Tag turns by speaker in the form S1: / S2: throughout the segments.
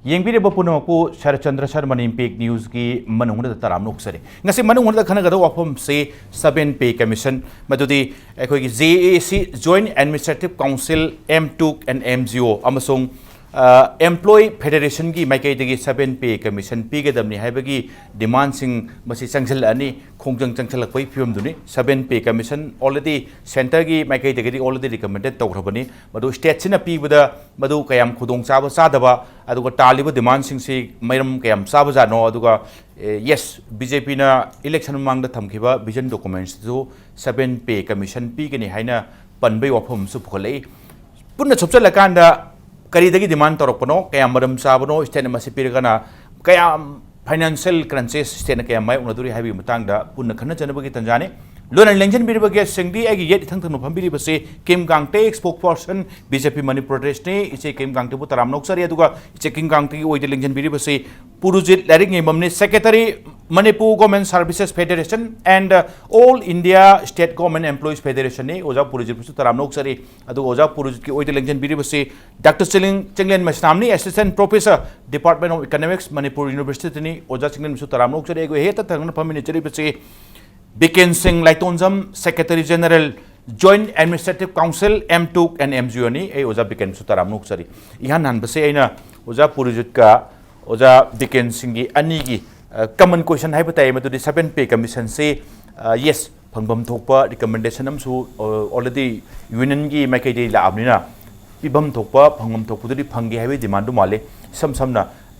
S1: Yengbi Punoku, Sharatchandra Sharma Impact News ki Manung Taram Nuksari. Nasi Manung the Kanagado of say Sabin Pay Commission, Madudi ZAC Joint Administrative Council AMTUC and AMGEO Amasung Employee Federation ki Makai Sabin Pay Commission Pigadamni Habagi demanding Masi Sangsel Ani Kongjang Changalakoi Pum Duni Sabin Pay Commission already Center ki Makai already recommended Tograbani, Madu states in a P with the Madu Kayam Kudong Saba Sadaba, Aduga Talibu demanding say Mayam Kayam Sabaza no Aduga yes BJP na election among the Thamkiba vision documents to Sabin Pay Commission Pigani Haina Panbay of Hum Supole Puna Subsalakanda Karidagi demand Toropono, Kayam Madam Sabano, Stenamasi Pirgana, Kayam financial crunches, Stenaka Mai Unaduri Habi Mutanga, Puna Kanajanabaki Tanjani, Luna Lenjan Birbaga Singdi, I get Tantan Pambiri Base, Kim Gangte, Spokesperson, BJP Manipur Pradesh, it's a Kim Gangte Putaram Noxariaduga, it's a Kim Gangte with the Lenjan Biribase, Purujit Lairikyengbam, Secretary, Manipur Government Services Federation, and All India State Government Employees Federation, Oza Purujit Putaram Noxari, Adu Oza Purujit with the Lenjan Biribase, Dr. Chinglen Meisnam, Assistant Professor, Department of Economics, Manipur University, Oza Chinglen Sutaram Noxari, Heta Tangan Paminitary. Biken Singh Laitonjam, Secretary General, Joint Administrative Council, AMTUC and AMGEO ni Oza Biken Sutaram Nuksari. Ihan Hanbase Aina, Oza Purujutka, Oza Biken Singhi Anigi, common question hypothetical to the 7 Pay Commission say yes, Pangbam Topa, recommendation so already Union Gi Makadi La Abnina, Pibam Topa, Pangam Topu, Pangi Heavy Demandu Male, some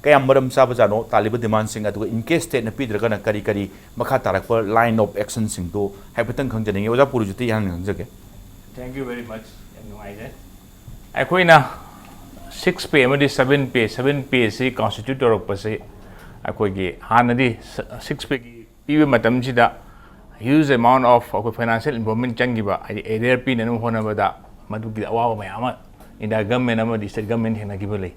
S1: Kayamaram Sabazano, Taliban demanding in case state na Pidragana Kari Makatarak line of action sing to Hyperton containing Yosa Purujiti and Zake.
S2: Thank you very much. Aquina 6 PM 7 P 7 PSC constitutor of Pase Aquagi Hanadi 6 P even Matamjida huge amount of financial involvement Changiba, area pin and Honabada, Matuki Awa Mayama in the government, the state government in a Gibali.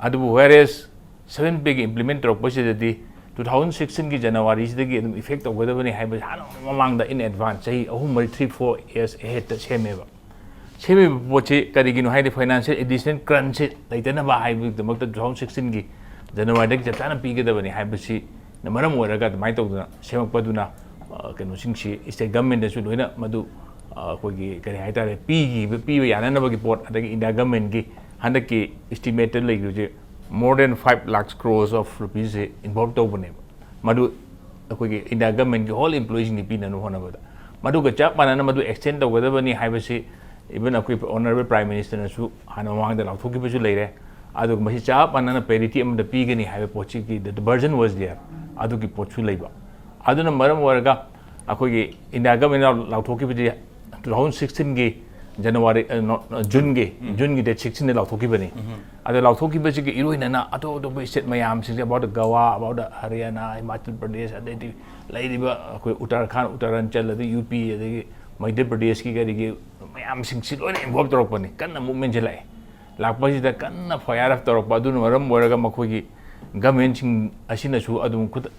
S2: Adu whereas 7 big implementer of possibility 2016 ki January is the effect of whether any hybrid among the in advance, say, 3-4 years ahead. Semeva. Semi Poche Karigino had the financial edition crunch it, like the number hybrid the month of 2016 ki January, the Tana Pig of any hybrid sea, the Maram where I got my Toguna, Sema Paduna, Kanosingshi, is the government that should win up Madu, Kogi, Karihata, Pigi, Pivi, and another report in the government. 100K estimated like more than 5 lakh crores of rupees involved over name. Madu in the government, all employees in the Pina no one about that. Madu Chapman Madu extend the weather when I say even a quick honorable Prime Minister and so Hanawang the Lautoki later. Adu Masichap and a parity of the pig and have a pochiki, the version was there. Aduki Pochu labor. Aduna Maram Warga, Akogi in the government of Lautoki 2016 January, June that 16 Lautoki Bani. Other Lautoki Basic Iruina, Ato to set my arms about the Goa, about the Haryana, Himachal Pradesh, and Lady Uttarakhand, Uttaranchal, the UP, the my Pradesh, my arms involved openly. Can a movement July. Lapaji the Kana fire after Padun, Maram, Waraga Makogi, government Ashinachu,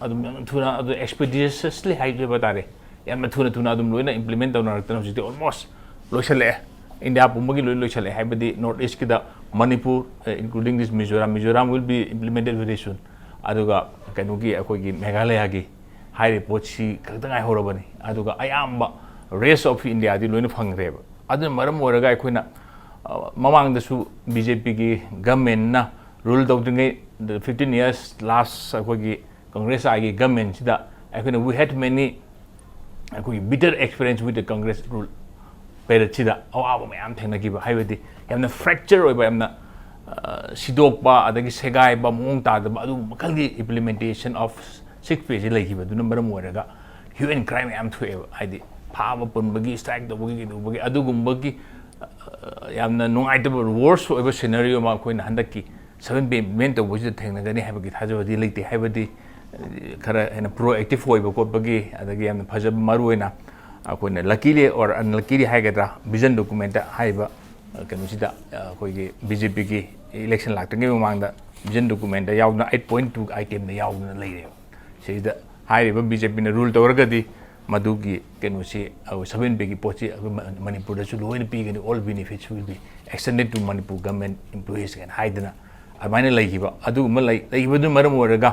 S2: Adum Tuna, other expeditiously high Batare, Yamatuna Tunadum Luna implement on our technology almost. Lochale, India Pumagi Lochale, have the Northeast Kida, Manipur, including this Mizoram. Mizoram will be implemented very soon. Aduga, Kanuki, Akogi, Meghalayagi, High Pochi, Katanga Horobani, Aduga, I am race of India, the Lunifang Reb. Other Maram Waraga Quina, Mamang the Su BJP government ruled out the 15 years last Akogi Congress Agi government. We had many bitter experience with the Congress rule. Perchida, I'm telling highway, and the fracture of Sidopa, the Segai, Bamunta, the Badu Makali implementation of 6 pages like the number Moraga, hue and crime am to I did. Power Pumbagi, strike the Wuggy, Adugumbagi, Yamna no item worse for ever scenario Marquin Handaki, 7 pay mental was the thing that they have a hazard delay, the heavy and a proactive way of Bagi, and again the Pajab Maruena. Luckily or unluckily, Hagata, vision document, Haiba, Kanusida, BJP election like to give among the vision document, the Yavna 8.2 item, the Yavna lady. Says the high river BJP in the rule to Orgadi, Maduki, Kanusi, our 7 big pochi, Manipur, should win pig and all benefits will be extended to Manipur government employees and Haidana. ꯑꯗꯨꯃꯥꯏꯅ ꯂꯩꯈꯤꯕ ꯑꯗꯨꯒꯨꯝꯕ ꯂꯩꯈꯤꯕꯗꯨꯅ ꯃꯔꯝ ꯑꯣꯏꯔꯒ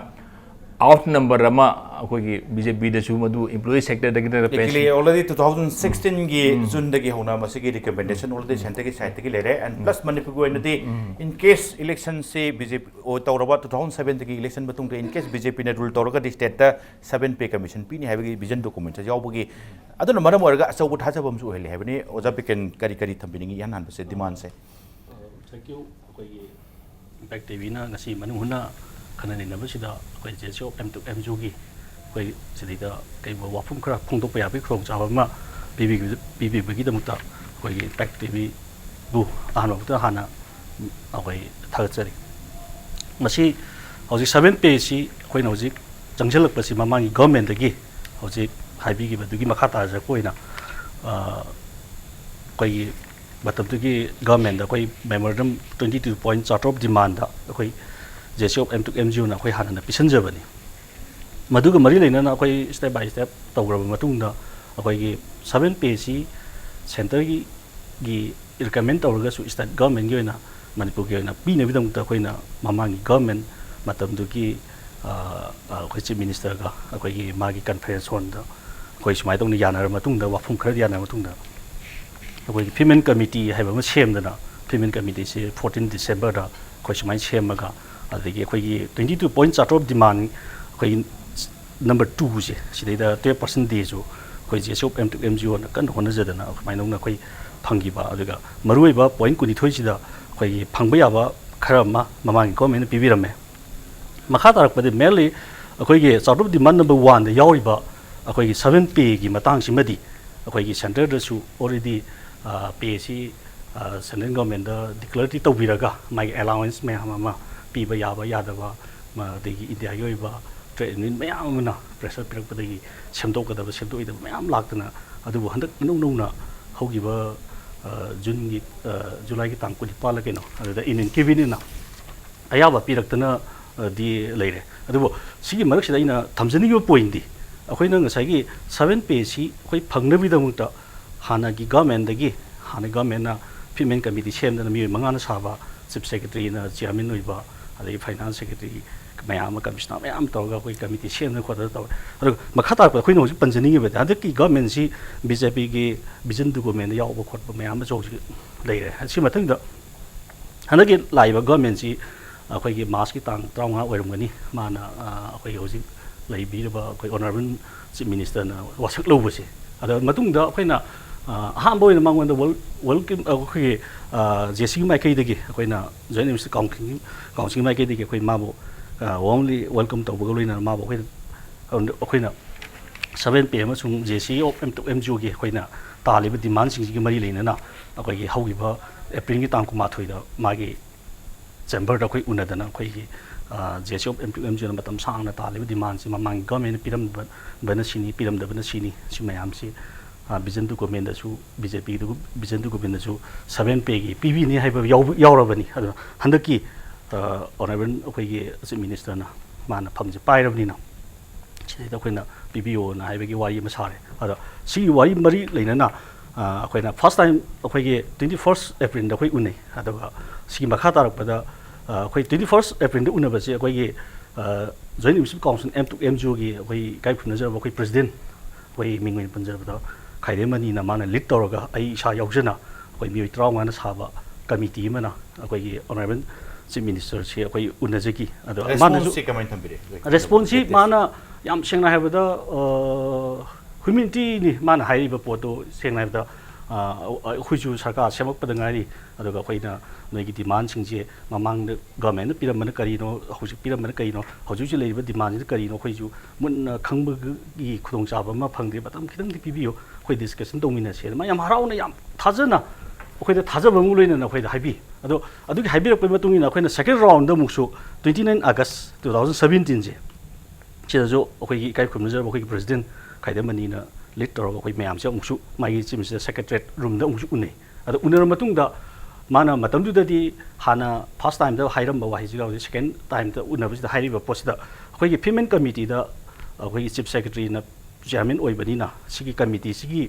S2: out number ama akoi BJP da chu madu employee sector da gida
S1: actually already 2016 gi June da gi hona ma sigi recommendation already center gi side gi lere and plus Manipur go inati in case election se BJP o tawraba 2007 da gi election batung da in case BJP na rule tawraga di state da 7 pay commission pi ni habi vision document ja yawbugi aduna maram orga achaw thajabam su heli habini oja Biken kari kari thambini yan han se demand se
S3: thank you akoi impact TV na ngasi Manung huna khana ni nabu sida akoi jesho AMTUC AMGEO gi akoi sidida kai wafum khara phongdok pa yabi khrong chawa ma BB gi damukta akoi impact TV bu ano ta hana akoi thagchari masi hauji 7 page si akoi na hauji changjalak pa si mamangi government gi hauji haibi gi badu gi makha ta ja koina akoi batam tu gi government da akoi memorandum 22 point chart of demand da akoi JC of AMTUC AMGEO na akoi hana pisan jabani maduga mari leina na akoi step by step tawgraba matung da akoi gi 7 page si center gi recommend tawraga su state government gi na Manipur gi na pi ne bidam ta akoi na mamangi government matam du gi akoi chief minister ga akoi gi magi conference on da akoi smai tong ni yanar matung da wafum khar yanar matung da akoi payment committee haiba ma sem da na payment committee se 14 December da akoi smai sem ga adigi akoi gi 22 point chart of demand akoi number 2 je sidai da 12% de jo akoi je shop AMTUC AMGEO na kan hona jada na mai nong na akoi phangi ba aduga marui ba point kuni thoi sida akoi phangba ya ba khara ma mamang comment pibirame makha tarak pade mainly akoi gi chart of demand number 1 da yawi ba akoi gi 7 pay gi matang simadi akoi gi center da su already pay si central government da declare ti tawbiraga mai allowance me ma piba yaba yadaba ma degi India gi ba trade union mayam na pressure pirak padagi semdok kadaba semdok ida mayam laktana adubu handak nong na hogiba June gi July gi tang 24 la keno aduda inin kivini na ayaba piraktana di leire adubu sigi marak sida ina thamjani gi point di akoi na ngasai gi 7 pay si akoi phangnabi da mukta hana gi government dagi hana government na payment committee semdana mi mangana saba chief secretary na chairman oiba adai finance secretary mayam commissioner mayam tawga koi committee sem khota taw adu makhata ko khoino ji panjani ge beta adki government si BJP gi vision document yaw ba khot ba mayam jo ji leire si mathang da hanagi laiba government si akhoi gi mas ki tang traunga oirum gani mana akhoi hoji laibi ba akhoi honorable chief minister na wasak lo basi adu matung da akhoi na ham boy na mangwan da welcome akhoi JC mai kai dagi akhoi na joint minister council mai kai dagi akhoi mabo warmly welcome to Bugolina Mabo Okina 7 PM sung JC of AMTUC AMGEO gi khoina taliba demand sing gi mari leina na akoi gi haugi ba April gi tang kuma thoi da magi chamber da khoi unadana khoi gi JC of AMTUC AMGEO na matam sang na taliba demand si mamang government piram bana sini piram da bana sini si mayam si vision document da su BJP du vision document da su 7 pay gi PV ni haiba yawrabani adu handaki honorable akoi gi chief minister na mana phamje pairabni na chide da khoina PBO na haiba gi wari ma sare ada si wari mari leina na akoi na first time akoi gi 21st April da khoi unai adaga si makha tarak pada akoi 21st April da unaba si akoi gi joint municipal council AMTUC AMGEO gi akoi kai phuna ja akoi president akoi mingwin punjab da khaide mani na mana lead tawraga ai sha yaujana akoi mi trauma na saba committee mana akoi gi honorable chief minister si akoi unajaki ado mana
S1: response comment thambire
S3: response mana yam sengna habada humanity ni mana haiba poto sengna habada khuju sarkar semak padangari adoga khoina noigi demand singje mamang government piramana karino hoji piramana karino hoju ji leiba demand ji karino khoiju mun khangba gi khudong chaba ma phangde batam khidang di pibio khoi discussion domina se ma yam harauna yam thajana khoi da thajaba mu loina na khoi da haibi ado adugi haibirak pe matung ina khoina second round da muksu 29 August 2017 je chida jo khoi gi kai khumna jar khoi gi president khaide mani na lead tawra khoi mayam se muksu mai gi chief minister secretariat room da muksu unai ado unar matung da mana matam du da di hana first time da hairam ba wahi jiga second time da unar ba hairi ba post da khoi gi payment committee da khoi gi chief secretary na chairman oi bani na sigi committee sigi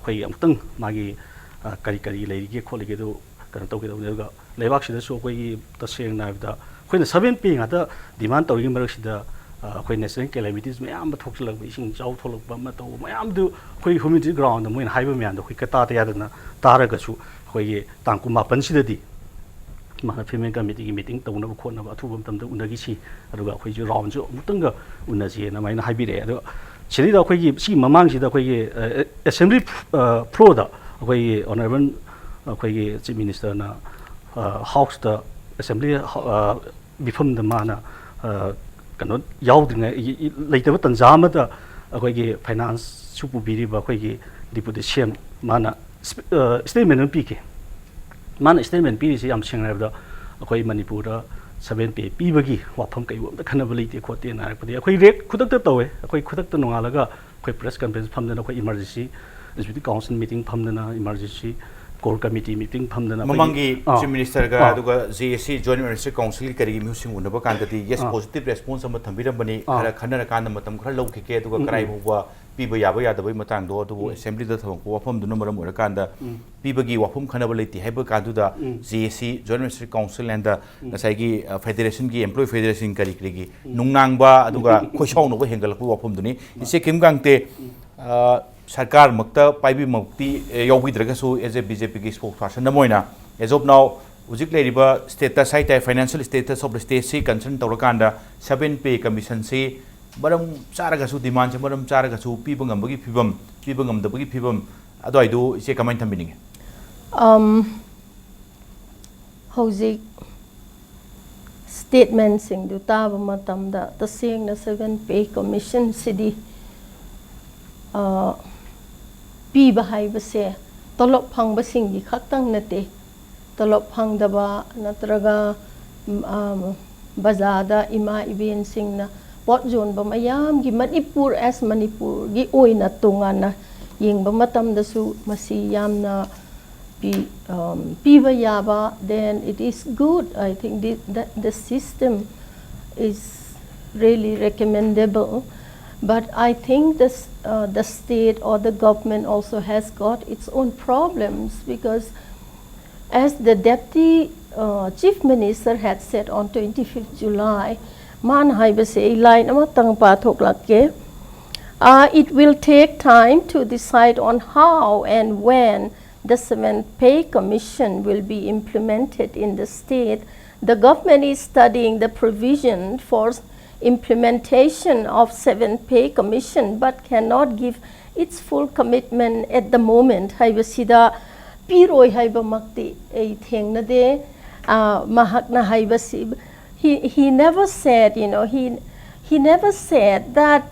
S3: khoi amtang magi kari leiri ge kholi ge do kan tau kita udah lewak sih so koi taseng na kita koi na 7 p ngata demand tau yang merak sida koi national calamities mayam bathok lag ising chau tholok ba ma tau mayam du koi community ground mo in haiba mayam da koi kata ta ya na tara ga su koi tangku mapan sida di mana payment committee ki meeting tau na ko na ba thu bam tam da unagi si aduga koi ju round ju mutang ga unaji na mai na haibi re adu chiri da koi ki si mamang sida koi assembly pro da koi honorable koi chief minister na house da assembly bifam da mana kano yaudingai leitaba tanza ma da koi finance su pu biri ba koi deputation mana statement pi ke mana statement pi si am sing da koi manipur da 7 pe pi bagi wafam kai wam da khana bali te khote na padi koi rek khudak ta tawe koi khudak ta nonga laga koi press conference pham da koi emergency executive council meeting pham da emergency core committee meeting pham da
S1: mamangi chief minister ga aduga GSC joint emergency council kari mi sing unaba kan da yes positive response am thambiram bani khara khana kan matam khara log ke aduga karai buwa piba yaba ya da bai matang do adubu assembly da thong ko wafam du maram ora kan da piba gi wafam khana ba leti haiba ka du da GSC joint emergency council and da nasai gi federation gi employee federation kari kri gi nungnang ba aduga khoisau no ba hengal ko wafam du ni ise kim gangte सरकार मक्ता पाइबी मक्ति यौबिद्रगसु as a BJP की स्पोक्सपर्सन नमोइना as of now उजिक लेरिबा स्टेटस हाइटाइ financial status of the state सी कंसर्न तौरकांदा 7 पे कमीशन सी बरम चारगसु डिमांड से बरम चारगसु पीबंगमबगी फिबम पीबंगमदबगी फिबम अदोइदु इसे कमेंट थम्बिनिंगे
S4: हौजिक स्टेटमेंट सिंग दु ताब मतमदा तसेंग न 7 पे कमीशन सिदी पीबा हाइबसे तलब फंगबसिंगी खक्तंग नते तलब फंगदबा नत्रगा बाजादा इमा इबेन सिंगना पोट जोन बा मयाम गी मणिपुर एस मणिपुर गी ओइना तोंगाना येंगबा मतमदसु मसी यामना पीबा याबा then it is good. I think the system is really recommendable. But I think the state or the government also has got its own problems, because as the Deputy Chief Minister had said on 25th July, it will take time to decide on how and when the 7th Pay Commission will be implemented in the state. The government is studying the provision for implementation of 7th Pay Commission, but cannot give its full commitment at the moment. Haibasida piroi haiba makti ei thengna de mahakna haibasi. He never said, he never said that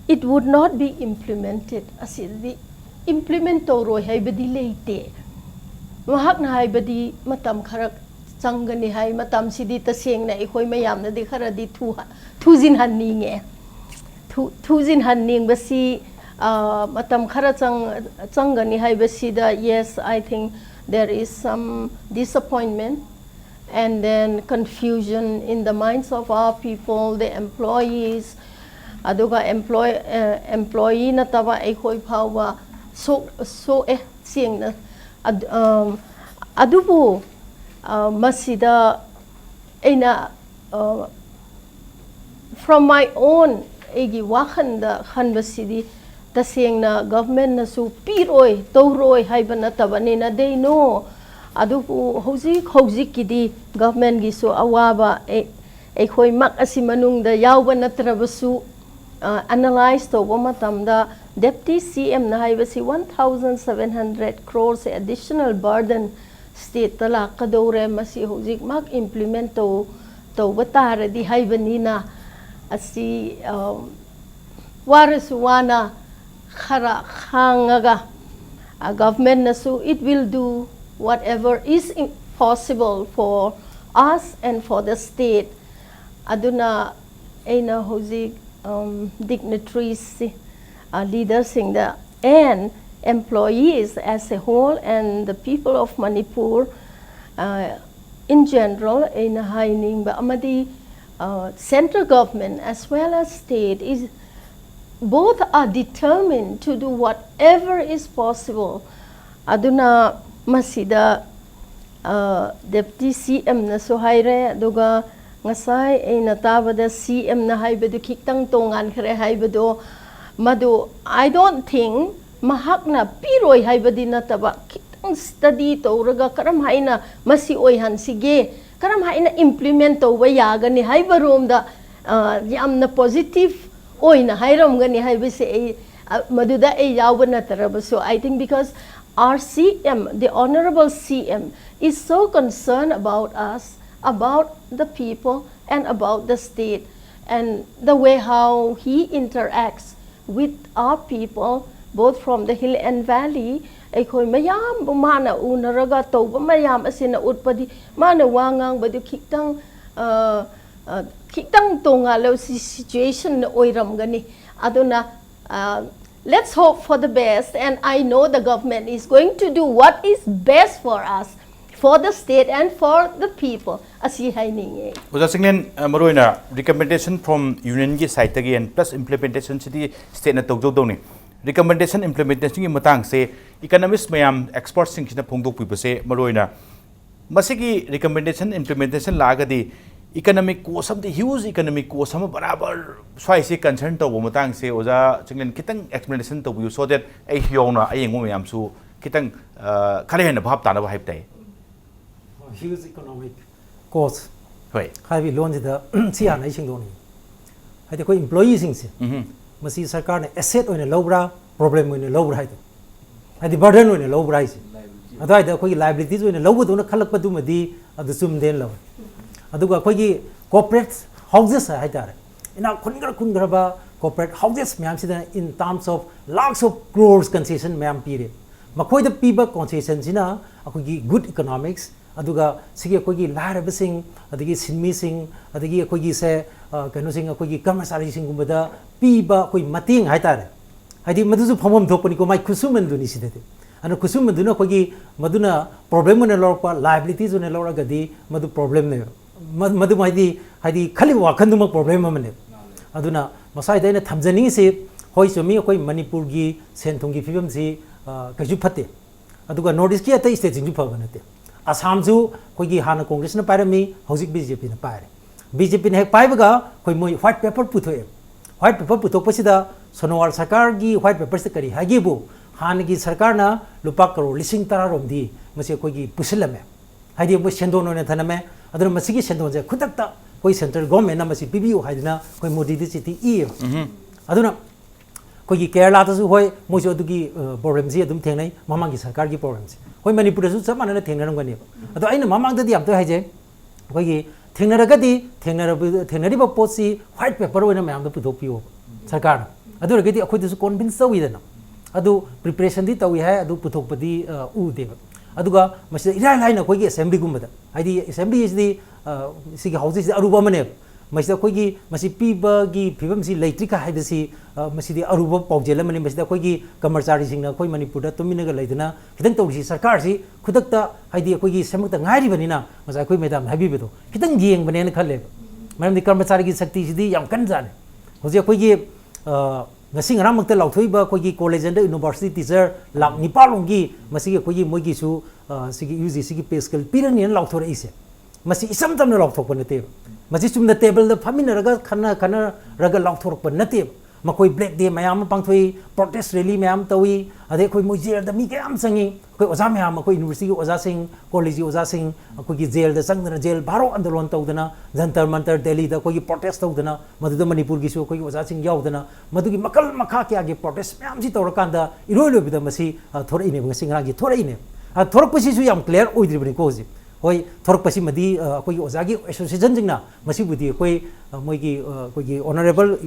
S4: it would not be implemented. Asidi implement toroi haibadi leite. Mahakna haibadi matam kharak changani hai matam sidi taseng na ikoi mayam na de khara di thuzin hanning e thuzin hanning basi matam khara changani hai basi da. Yes, I think there is some disappointment and then confusion in the minds of our people, the employees, aduga employee na tawa ikoi phawa so sieng na adubu masida ina from my own egi wakhanda khanbasidi tasengna government na su piroi toroi haibana tabani na they know adu hozik kidi government gi su awaba e khoi mak asi manung da yawba natrabasu analyze to matamda deputy CM na haibasi 1700 crores additional burden state tala kadore masi hozik mak implement to batara di haibanina asi warasuwana khara khangaga government nasu it will do whatever is possible for us and for the state. Aduna aina hozik dignitaries leaders in the and employees as a whole and the people of Manipur in general in haining ba amadi central government as well as state is both are determined to do whatever is possible. Aduna masida Deputy CM na so haire aduga ngasai aina tabada CM na haibadu khitang tongan khare haibadu madu I don't think mahak na piroi haibadi nataba khitang study toraga karam haina masi oihan sige karam haina implement toba yagani haibarom da yamna positive oina hairam gani haibase maduda e yawna taraba. So I think because our CM, the Honorable CM, is so concerned about us, about the people, and about the state, and the way how he interacts with our people, both from the hill and valley. Ekoi mayam mana unaraga toba mayam asina utpadi mana wangang badu kitang tonga lo situation na oiram gani aduna. Let's hope for the best, and I know the government is going to do what is best for us, for the state and for the people. Asi haininge.
S1: Uja Chinglen maroina recommendation from union ki side tagi and plus implementation city state na togjo doni. Recommendation implementation ki matang se economists mayam experts sing na phongdok pi base maroina masigi recommendation implementation lagadi economic cost of the huge economic cost some barabar swai se concern to matang se oja Chinglen kitang explanation to you so that ai hiona ai ngom yam su kitang khale hen bhab ta na bhai tai
S5: huge economic cost
S1: hoi
S5: hai bi loan da sia nai sing do ni hai de koi employee sing se masi sarkar ne asset oine lobra problem oine lobra hai de burden oine lobra hai se adai da koi liabilities oine lobu do na khalak pa du ma di adu sum den lo aduga koi corporate houses hai tare ina kungra ba corporate houses myam sida in terms of lakhs of crores concession myam pire makoi da piba concession sina akoi good economics aduga sigi akoi laraba sing adigi sinmi sing adigi akoi se kano sing akoi kamasari sing gumbada piba akoi mating hai tare haidi madusu phomom thopani ko mai kusuman duni sidete ana kusuman duna akoi maduna problem ne lorpa liabilities ne loragadi madu problem ne madu haidi khali wakhanduma problem amane aduna masai daina thamjani se hoi chumi akoi manipur gi senthong gi fibam si kaju phate aduga notice ki atai state jinju phabanate Assam ju koi gi hana congress na parami hojik BJP na pare BJP ne paibaga koi moi white paper puthok pasida Sonowal sarkar gi white paper se kari hagibu hana gi sarkar na lupa crore lising tara romdi mase koi gi pusilame haidi mo sendon ne thaname aduna masigi sendon je khutakta koi central government na masi PBU haidina koi modi di city e aduna koi gi Kerala ta su hoi mo jo du gi problem ji adum thengnai mamang gi sarkar gi problem ji koi Manipur su chamana na thengnaram gani ado aina mamang da di am to haije koi gi thengnari ba posi white paper oina mayam da puthok piyo sarkar adu ragadi akhoi du su convince tawi dana adu preparation di tawi hai adu puthok padi u de aduga masida irai lai na koi gi assembly gumbada haidi assembly is di sigi houses aruba mane masida koi gi masi piba gi phibam si electric haibasi masidi aruba paujela mane masida koi gi kamarchari singna koi Manipur da tumina ga leidana kitang tawsi sarkar si khudakta haidi koi gi semakta ngari banina masa koi madam habi bedo kitang yeng bane na khalle madam di kamarchari gi sakti sidi yam kan jane hoje koi gi ngasing ramakta lauthoiba koi gi college and university teacher lak nipalong gi masigi koi gi mogi su sigi UG sigi pay scale pirani lauthora ise masi isam tamna lauthok panate masi chumna table da famina raga khana raga lauthok panate makoi black day mayam pangthoi protest rally mayam tawi ade koi mo jail da mi kayam sangi koi oza mayam koi university ki oza sing college ki oza sing koi gi jail da sangdana jail baro andolon tawdana jantar mantar Delhi da koi protest tawdana madu Manipur gi su koi oza sing yaudana madu gi makal makha kya gi protest mayam ji tawrakanda iroi bida masi thora ine ngasing ra gi thora ine thorak pasi su yam clear oidribani ko ji hoi thorak pasi madi koi oza gi association jingna masi budi koi moi gi honorable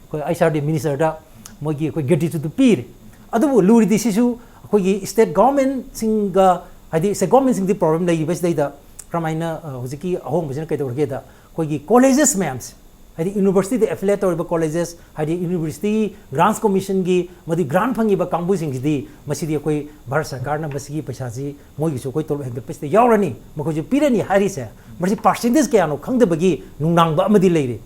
S5: koi ISRD minister da moi gi koi gratitude pir adu luri di sisu koi gi state government singa haidi se government sing di problem dai bas dai da kramaina hojiki ahong bajin kai dorge da koi gi colleges mams haidi university de affiliate or colleges haidi university grants commission gi madi grant phangi ba kambu sing di masi di koi bharat sarkar na masi gi paisa ji moi gi su koi tol hek pes de yaurani mako ju pirani hari se masi percentage ke ano khangde bagi nungnang ba amadi leire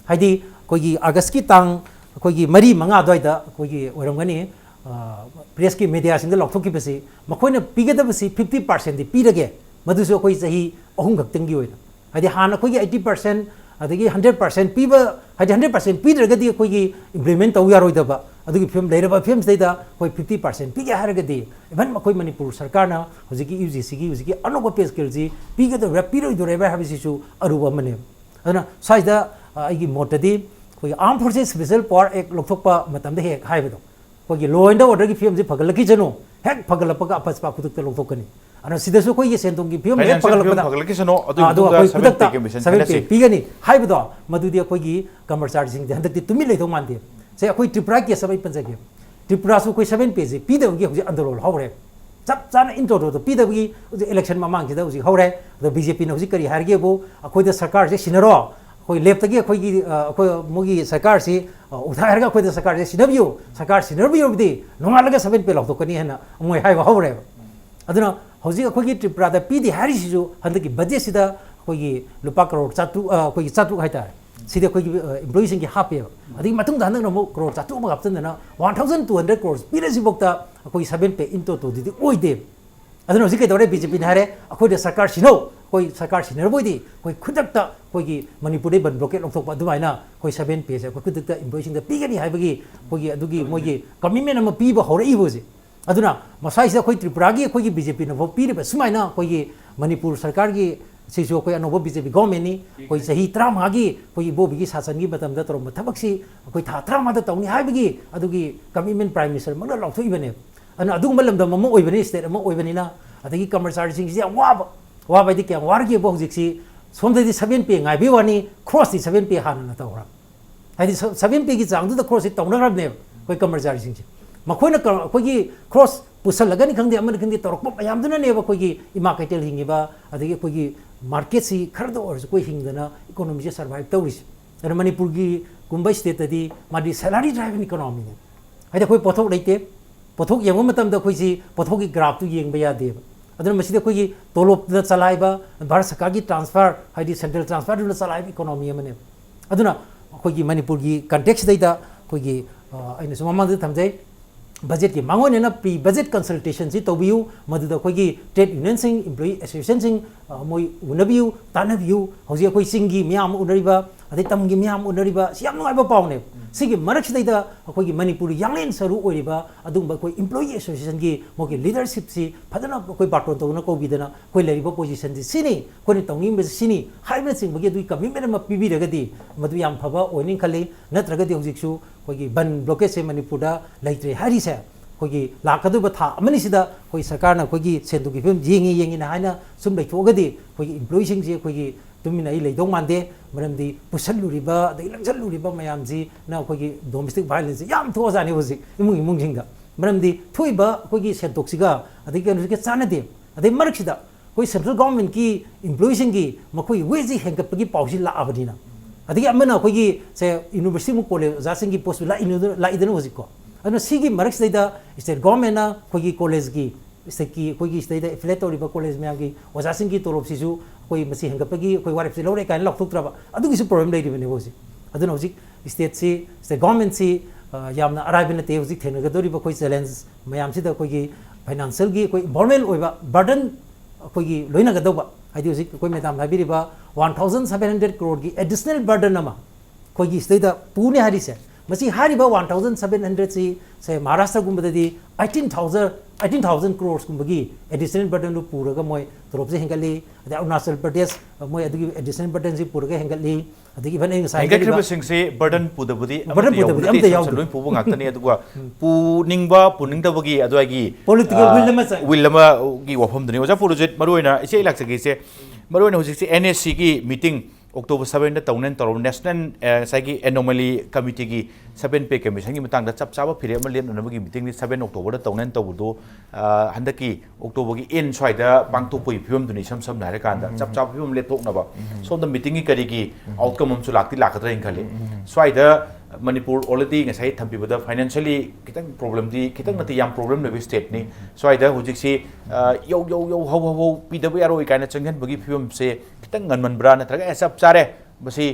S5: haidi koi gi august ki tang koi gi mari manga doi da koi gi oramgani press ki media sing de lokthok ki pesi makoi na pigada basi 50% di pirage मधुसु अखोई सही अहुम खक्तंगी होइना हादि हान अखोई 80% अदगी 100% पीबा हादि 100% पीद्रगदी अखोई implement तौ यारोइदबा अदुगी film लेरबा film सेदा अखोई 50% पीगे हारगदी even अखोई मणिपुर सरकार ना हुजिकी यूजीसी की हुजिकी अनोबा पे स्किल जी पीगे तो रैपिडो दोरेबा हाबिसिसु अरुबा मने अदना साइदा आइगी मोटदी अखोई आर्म फोर्सेस स्पेशल पावर एक लोकथोकपा मतमदे हेक हाइबदो अखोई लॉ एंड ऑर्डर की फिल्म जी फगलकी जनो हेक फगलपका अपसपा खुदुक लोकथोकनी अना सिदसु कोई ये सेंतों की फिल्म हेक
S1: फगलकिसनो
S5: पीगनी हाइबदो मदुदी अखोई कमर चार्जिंग हंदकती तुमि लेथो मानदे से अखोई त्रिपुरा के सबै पंजगे त्रिपुरा सु कोई 7 पेज पीदबगी हुजि आंदोलन हौरे चप चाना इंटरो तो पीदबगी इलेक्शन ममांग सिदा हुजि हौरे तो बीजेपी ने हुजि करी हारगे बो अखोई द सरकार से सिनरो अखोई लेफ्टगी अखोई मुगी सरकार से उठारगा अखोई द सरकार से सिनबियो सरकार सिनबियो बिदि नोंगालगा 7 पे लौतोकनी हेना मोय हाइबा हौरे अदुना हुजि अखोई त्रिपुरा द पीदि हारिसिजु हंदकी बजेट सिदा अखोई लुपा करोड़ चातु अखोई चातु हाइतार सिदे अखोई एम्प्लॉयी सिंग की हापे अदि मतुंग दान नमो करोड़ चातु म गापतन 1200 करोड़ पीरसि बोक्ता अखोई 7 पे इंटो तो दिदि ओइदे अदुना हुजि के दौरे बीजेपी ने हारे अखोई द सरकार सिनो कोई सरकार सिनरबोइदि कोई खुदक्ता कोई मणिपुर बन ब्लॉकेट लौथोकपा अदुमाइना कोई 7 पे से कोई खुदक्ता एम्प्लॉयी सिंग द पीगनी हाइबगी कोई अदुगी मोगी कमिटमेंट अमा पीबा हौरइबोजे अदुना मसाइस अखोई त्रिपुरा की अखोई बीजेपी ने पीरिबा सुमाइना कोई मणिपुर सरकार की सिसु कोई अनोबो बीजेपी गवर्नमेंट नि कोई सही 13 की कोई बोबी शासन की मतम द तोरम थबक्सी कोई था 13 द तौनी हाइबगी अदुगी कमिटमेंट प्राइम मिनिस्टर मंगला लौथोइबने अन अदुगम लमदम मम ओइबनी स्टेट अम ओइबनिना अदगी कमर चार्जिंग से वाब दी क्या वारगे बो हुजिक्सी सोमदि 7 पे गाइबी वानी क्रॉस दी 7 पे हाना तौरा हाइदि 7 पे की चांग दु क्रॉस तौनगरबने कोई कमर चार्जिंग मखोइना कोई क्रॉस पुसलगनी खंगदे अमन खंगदे तौरक मयामदुना नेबा कोई इमा कैटल हिंगिबा अदगी कोई मार्केट से खरद और कोई हिंगदना इकोनॉमी से सर्वाइव तौरिस अरे मणिपुर की कुंबई स्टेट तदी मादी सैलरी ड्राइवन इकोनॉमी ने हाइदा कोई पोथोक लेते पोथोक येंगो मतम द कोई सी पोथोक की ग्राफ तु येंग बया देब अदर मसिदे कोई तोलोप द चलाइबा भारत सरकार की ट्रांसफर हाइदी सेंट्रल ट्रांसफर द चलाइब इकोनॉमी मने अदुना कोई मणिपुर की कंटेक्स्ट दैदा कोई आइने सुमामा द थमजै बजेट की मांगोनेना प्री बजेट कंसल्टेशन से तौबियु मदुदा कोई ट्रेड यूनियन सिंग एम्प्लॉई एसोसिएशन सिंग मोई उनबियु तानबियु हौजे कोई सिंगी मियाम उनरिबा अदे तमगी मियाम उनरिबा सियाम नुआइबा पावने सिगी मरखसिदैदा कोई मणिपुर यांगलेन सरू ओइरिबा अदुंबा कोई एम्प्लॉई एसोसिएशन की मोगी लीडरशिप सी फदना कोई बाटोन तौना कोबिदना कोई लेरिबा पोजीशन दी सिनी कोनी तौनिंग बे सिनी हाइबे सिंग बगे दुई कमिटमेंट म पिबिरगदी मदु याम फबा ओइनिंग खले नत्रगदी हौजिकसु कोई बन ब्लॉकेज से मणिपुर लेट्रे हारी से कोई लाकदुब था अमनिसिदा कोई सरकार ना कोई सेंतु की फिल्म येंगी ना हाइना सुम लेथोगदी कोई एम्प्लॉई सिंग जे कोई तुमिना ई लेदों मानदे मरमदी पुसलुरिबा दै लंजलुरिबा मयाम जी ना कोई डोमेस्टिक वायलेंस याम थो जाने होजि इमुंग इमुंग सिंगा मरमदी थोइबा कोई सेंतोक्सिगा अदि के चानदे अदि मरखसिदा कोई सेंट्रल गवर्नमेंट की एम्प्लॉई सिंग की मखोई वेजी हेंगपगी पाउसि लाअबदिना अदि अमना कोई से यूनिवर्सिटी मु कॉलेज जासिंग की पोस्ट लाइदन होजिको अदु सिगी मरखसिदा स्टेट गवर्नमेंट ना कोई कॉलेज की स्टेट की कोई स्टेट एफिलेट तौरिबा कॉलेज में की ओजासिंग की तोलोप सिसु कोई मसी हेंगपगी कोई वारिफ लौरे काइन लौथुत्रबा अदुगिसु प्रॉब्लम लेरिबने होजि अदुना होजि स्टेट से स्टेट गवर्नमेंट से यामना अराइबन ते होजि थेनगदोरिबा कोई चैलेंज मयाम सिदा कोई फाइनेंशियल की कोई इन्वायरमेंट ओइबा बर्डन कोई लोइनगदौबा हाइदि होजि कोई मैदाम हाबिरिबा 1700 करोड़ की एडिशनल बर्डन अमा कोई स्टेट पुने हारिसे मसी हारिबा 1700 से महाराष्ट्र गुंबददी 18,000 करोड़ गुंबगी एडिशनल बर्डन पूरगा मोय तोरप से हेंगली अदे अरुणाचल प्रदेश मोय अदगी एडिशनल बर्डन से पूरगा हेंगली अदगी बने साइ
S1: हेंगक्रिबा सिंग से बर्डन पुदबुदी अमते याव लोइ पुबो गाक्तनी अदुगा पुनिंगबा पुनिंगदबगी अदुगी पॉलिटिकल विल लमा की वफम दनी ओजा पुरुजित मरोइना इसे इलाक्सगी से मरोइना हुजिक से एनएससी की मीटिंग October 7 तौनें तौर नेशनल साइकी एनोमली कमिटी की 7 पे कमीशन की मतंग चप चाब फिर लेनबी मीटिंग 7 October तौनें तौबदो हंदकी October की इन स्वाइद पांगथोपई फिल्म सम सम नायरकांदा चप चाब फिल्म लेथोकनबा सोम मीटिंग की करी की आउटकम हम लाक्ति लाखद्रा इनखले स्वाइद मणिपुर ऑलरेडी ngasai थम्पिबदा फाइनेंशियली खितंग प्रॉब्लम दी खितंग नति याम प्रॉब्लम लेबे स्टेट नि स्वाइदा हुजिक से यो हाउ पीदबे यारो इकाना चंगन बगी फिल्म से खितंग गनमन ब्रा नत्रगा ऐसा चारे बसी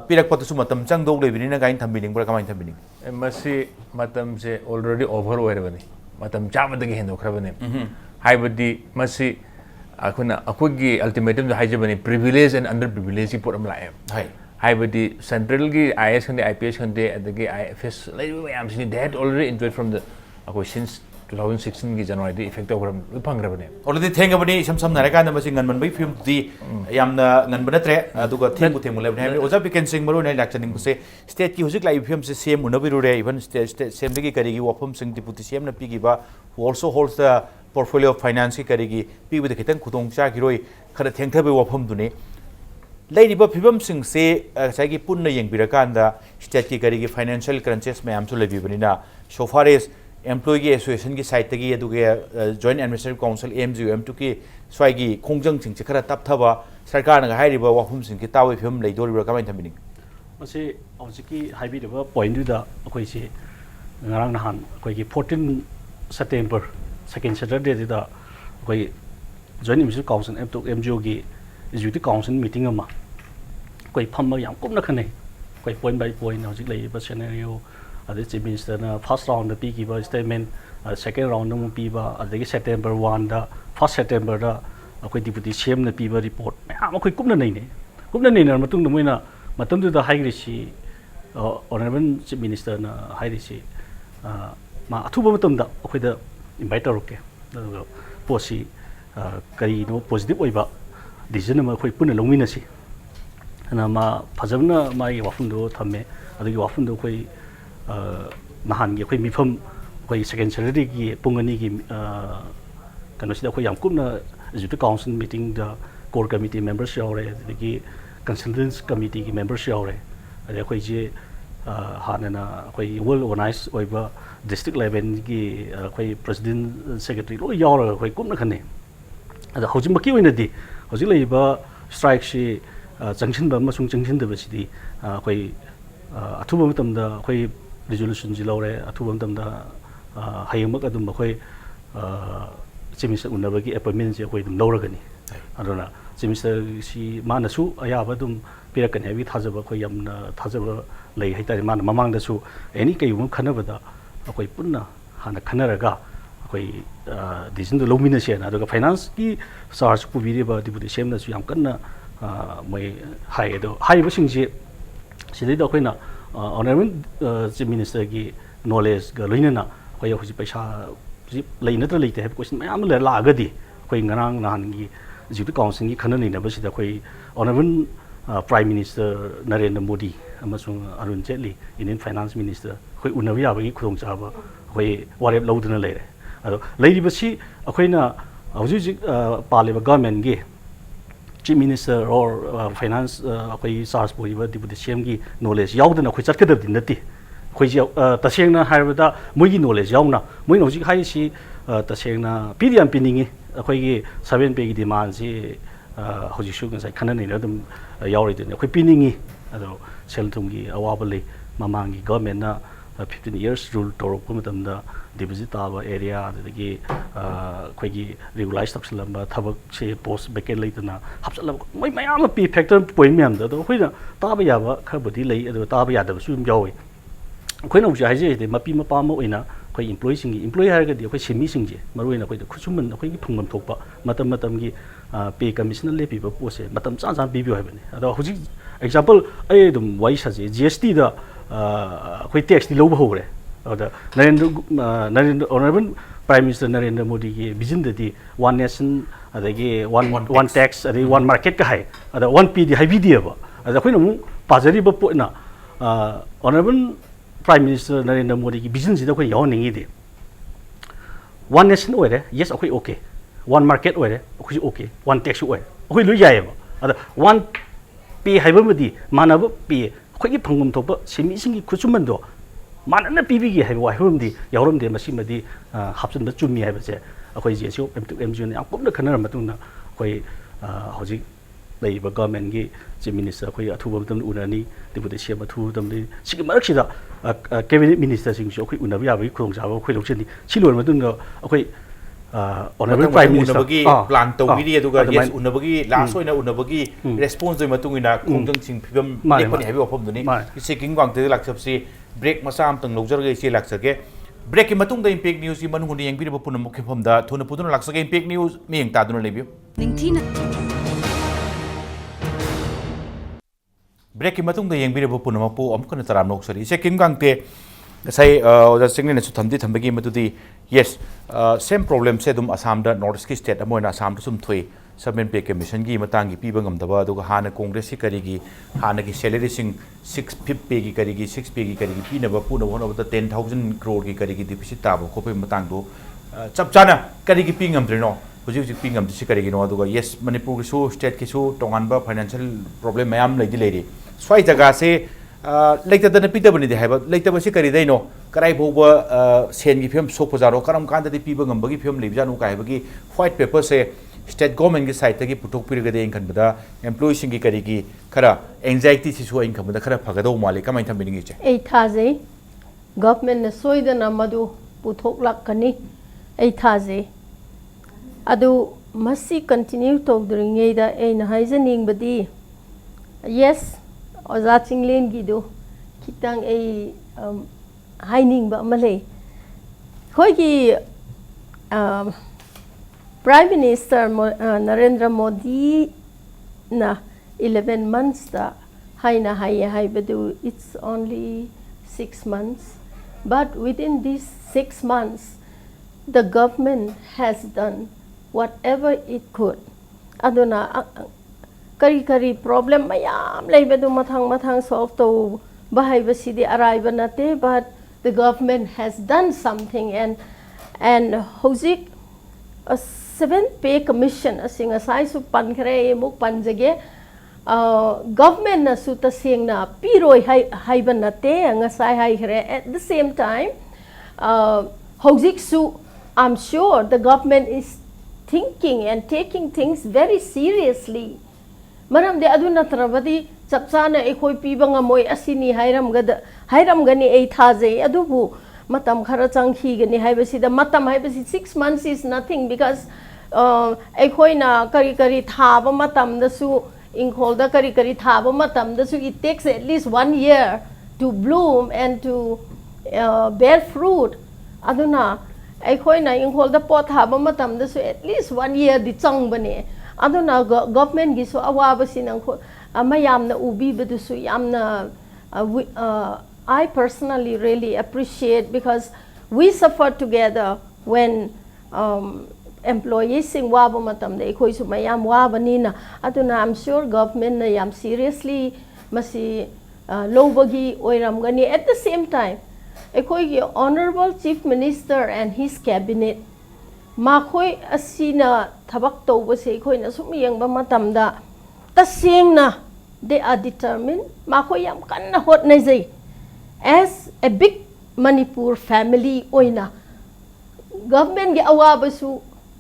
S1: पिरक पतसु मतम चंगदोग लेबिनिना गाइन थम्बिनिंग ब्रा कमाइन थम्बिनिंग
S2: मसी मतम से ऑलरेडी ओवर ओइरबनी मतम चाबदगी हेंदोखरबनी हाइबदी मसी ꯑꯩꯈꯣꯏꯅ ꯑꯩꯈꯣꯏꯒꯤ ꯑꯜꯇꯤꯃꯦꯇꯝꯗ ꯍꯥꯏꯖꯕꯅꯤ ꯄ꯭ꯔꯤꯚꯤꯂꯦꯖ ꯑꯦꯟ ꯑꯟꯗꯔ ꯄ꯭ꯔꯤꯚꯤꯂꯦꯖꯀꯤ ꯄꯣꯠ ꯑꯃ ꯂꯥꯛꯑꯦ ꯍꯥꯏꯕꯗꯤ ꯁꯦꯟꯇ꯭ꯔꯦꯜꯒꯤ IAS ꯈꯪꯗꯦ IPS ꯈꯪꯗꯦ ꯑꯗꯒꯤ IFS ꯂꯩꯔꯤꯕ ꯃꯌꯥꯝꯁꯤꯅꯤ ꯗꯦ ꯍꯦꯠ ꯑꯣꯜꯔꯦꯗꯤ ꯏꯟꯖꯣꯏ ꯐ꯭ꯔꯣꯝ ꯗ ꯑꯩꯈꯣꯏ ꯁꯤꯟꯁ 2016ꯒꯤ ꯖꯅꯋꯥꯔꯤꯗ ꯏꯐꯦꯛ ꯇꯧꯈ꯭ꯔ ꯂꯣꯏ ꯐꯪꯈ꯭ꯔꯕꯅꯦ
S1: already ꯊꯦꯡꯉꯕꯅꯤ ꯏꯁꯝ ꯁꯝꯅ ꯍꯥꯏꯔꯀꯥꯟꯗ ꯃꯁꯤ ꯉꯟꯃꯟꯕꯒꯤ ꯐꯤꯕꯝꯗꯤ ꯌꯥꯝꯅ ꯉꯟꯕ ꯅꯠꯇ꯭ꯔꯦ ꯑꯗꯨꯒ ꯊꯦꯡꯕꯨ ꯊꯦꯡꯃꯜꯂꯕꯅꯤ ꯍꯥꯏꯕꯅꯤ ꯑꯣꯖꯥ ꯕꯤꯀꯦꯟ ꯁꯤꯡ ꯃꯔꯨꯑꯣꯏꯅ ꯂꯥꯛꯆꯅꯤꯡꯕꯁꯦ ꯁ꯭ꯇꯦꯠꯀꯤ ꯍꯧꯖꯤꯛ ꯂꯥꯛꯏꯕ ꯐꯤꯕꯝꯁꯦ ꯁꯦꯝ ꯎꯅꯕꯤꯔꯨꯔꯦ ꯏꯚꯟ ꯁ꯭ꯇꯦꯠ ꯁꯦꯝꯗꯒꯤ ꯀꯔꯤꯒꯤ ꯋꯥꯐꯝꯁꯤꯡ ꯗꯤꯄꯨꯇꯤ ꯁꯦꯝꯅ ꯄꯤꯈꯤꯕ also holds the portfolio of finance ki karigi pibida khitang khudong cha giroi khara thengthabe wafamduni leiriba phibam sing se saigi punna yengbirakanada state ki karigi financial crunches mayam chu lebibanina so far as employee association ki side tagi aduge joint administrative council AMGEO AMTUC ki swaigi khongjang sing khara tapthaba sarkar na hairiba wafam sing ki tawi phibam leidoribra kamai thambini
S3: mase hojiki haibiraba point du da akoi se ngarang nahan akoi ki 14 September second Saturday da akoi joint administrative council AMTUC AMGEO ki executive council meeting ama koi phamma yam kumna khane koi point by point hojik lei ba scenario ade chief minister na first round da pi ki ba statement second round na pi ba adagi September 1 da first September da akoi deputy CM na pi ba report mayam akoi kumna nei na matung da moina matam du da haigri si honorable chief minister na hairi si ma athuba matam da akoi da invite tauke aduga posi kari no positive oiba decision ma akoi punna longmina si ana ma phajabna mai wafum do thamme adugi wafum do akoi nahan gi akoi mifam akoi second Saturday gi pungani gi kano sida akoi yam kumna executive council meeting da core committee members yaure adagi consultants committee gi members yaure ade akoi je hanana akoi well organized oiba district level gi akoi president secretary lo yaure akoi kumna khane ada hojim baki oina di hojik leiba strike si junction ba masung junction da basidi akoi athuba matam da akoi resolution ji laure athuba matam da haymak adum akoi chief unabagi appointment ji akoi dum lauragani adona chief si mana su ayaba dum pirakani habi thajaba akoi yamna thajaba lei haitari mana mamang da su any kai um khanaba da akoi punna hana khanaraga akoi decision do lomina se na aduga finance ki charge pu biriba deputy CM na su yam kanna mai hai do hai ba sing ji sidai da akoi na honorable chief minister ki knowledge ga loina na akoi hoji paisa ji leina tra leite have question mayam le la ga di akoi ngarang nahan gi executive council gi khana nei na ba sida akoi honorable prime minister Narendra Modi amasung Arun Jaitley Indian finance minister akoi unabi ya ba gi khudong cha ba akoi warep lauduna leire ado leiri ba si akoi na hoji paliba government gi chief minister or finance akoi SARS boiba deputy CM gi knowledge yaudana akoi chatkadab din nati akoi ji tasengna haibada moigi knowledge yauna moi hoji hai si tasengna pdm piningi akoi gi 7 pe gi demand si hoji shu ngai khana nei na dum yauri din akoi piningi ado selthum gi awabali mamangi government na 15 years rule torok matam da deposit taba area adagi khoi gi regularize tapsalamba thabak se post Biken leitana hapsala moi mayam pi factor point myam da do khoi na taba yaba khabudi lei ado taba yadaba su yawi khoi na uja haje de mapi mapa ma oina khoi employee sing gi employee harga di khoi semi sing je maroi na khoi khusuman khoi gi phungam thokpa matam gi pay commission lepi ba pose matam cha bi bi haibani ado huji example ai dum wai sa je GST da khoi tax di lo ba hore ada Narendra honorable prime minister Narendra Modi ki vision di one nation adagi one tax adagi one market ka hai ada one p di hai bi dia ba ada khoi na mu pajari ba po na honorable prime minister Narendra Modi ki vision ji da khoi yaw ningi di one nation oire yes akoi okay one market oire akoi okay one tax oire akoi lu yai ba ada one p hai ba di manaba p khoi gi phangum thok ba semi sing gi khusuman do manana pibi gi hai wa hum di yawram de masi madi hapsun ba chumi hai ba se akoi ji so AMTUC ne akum na khana matung na akoi hoji lei ba government gi chief minister akoi athuba tam unani deputy CM athu tam ni sigi marak sida cabinet minister sing so akoi unabi ya ba khong ja ba akoi lokchen ni silon matung ga akoi honorable prime minister
S1: plan to mi ri aduga yes unabagi last oina unabagi response doi matung ina khongjang sing phibam lepani habi ofom duni seking Gangte lakchap si break masam tang logjar ge se laksake break ki matung da impact news ki manung ni yengbi ba punam mukhe phom da thona pudun laksake impact news mi yeng ta dun lebiu
S6: Ningthina
S1: break ki matung da yengbire bu punama pu amkana taram nok sari se king gangte sai oda single su thamdi thambagi matudi yes same problem se dum Assam da north east state amoina Assam da sum thui Seven Pay Commission gi matang gi piba ngamdaba aduga hana congress ki karigi hana gi salary sing 6 pay gi karigi 6 pay gi karigi pinaba puna hona da 10,000 crore gi karigi deficit tabo khope matang do chap chana karigi pingam drino huji huji pingam disi karigi no aduga yes Manipur gi su state ki su tongan ba financial problem mayam legi ledi swai jaga se later than a Peter Bunny, have later was Sikari, they know. Karaibo send give him so Pozaro, Karam Kanda, the people and Buggy him, Libjan, Ukabagi, white paper say, state government site, Taki Putuk Piriga income, employees in Gikarigi, Kara, anxiety is who income with the Kara Pagado Mali, come and meeting each.
S4: Eitaze, government Soida Namadu, Putok Lakani, Eitaze. Adu must continue to during Ada in Heisening Badi. Yes. Oza Chinglen gido kitang ay haining ba malay khoi ki Prime Minister Narendra Modi na 11 months da haina hai badu it's only 6 months but within these 6 months the government has done whatever it could aduna kari problem mayam laiba du mathang solve to bahai basidi arrive nate but the government has done something and hozik a 7th pay commission asing asai su pan khare muk pan jage government na su ta sing na piroi hai ban nate ngasai hai khare at the same time hozik su I'm sure the government is thinking and taking things very seriously. Maram de aduna trabadi chapsana ekoi pibanga moi asini hairam gani ei thaje adubu matam khara changhi gani haibasi da matam haibasi 6 months is nothing because ekoi na kari thaba matam da su inkhol da kari thaba matam da su it takes at least 1 year to bloom and to bear fruit aduna ekoi na inkhol da pot thaba matam da su at least 1 year di chang bane aduna government gi so awaba sinang mayam na ubi bedu su yamna I personally really appreciate because we suffer together when employees sing waba matam de khoi su mayam waba ni na aduna I'm sure government na yam seriously masi lobagi oiram gani at the same time ekhoi gi honorable chief minister and his cabinet Makoi asina tabak tawba se khoi na sum yengba matam da tasing na they are determined makoi yam kanna hot na jai as a big Manipur family oina government ge awaba su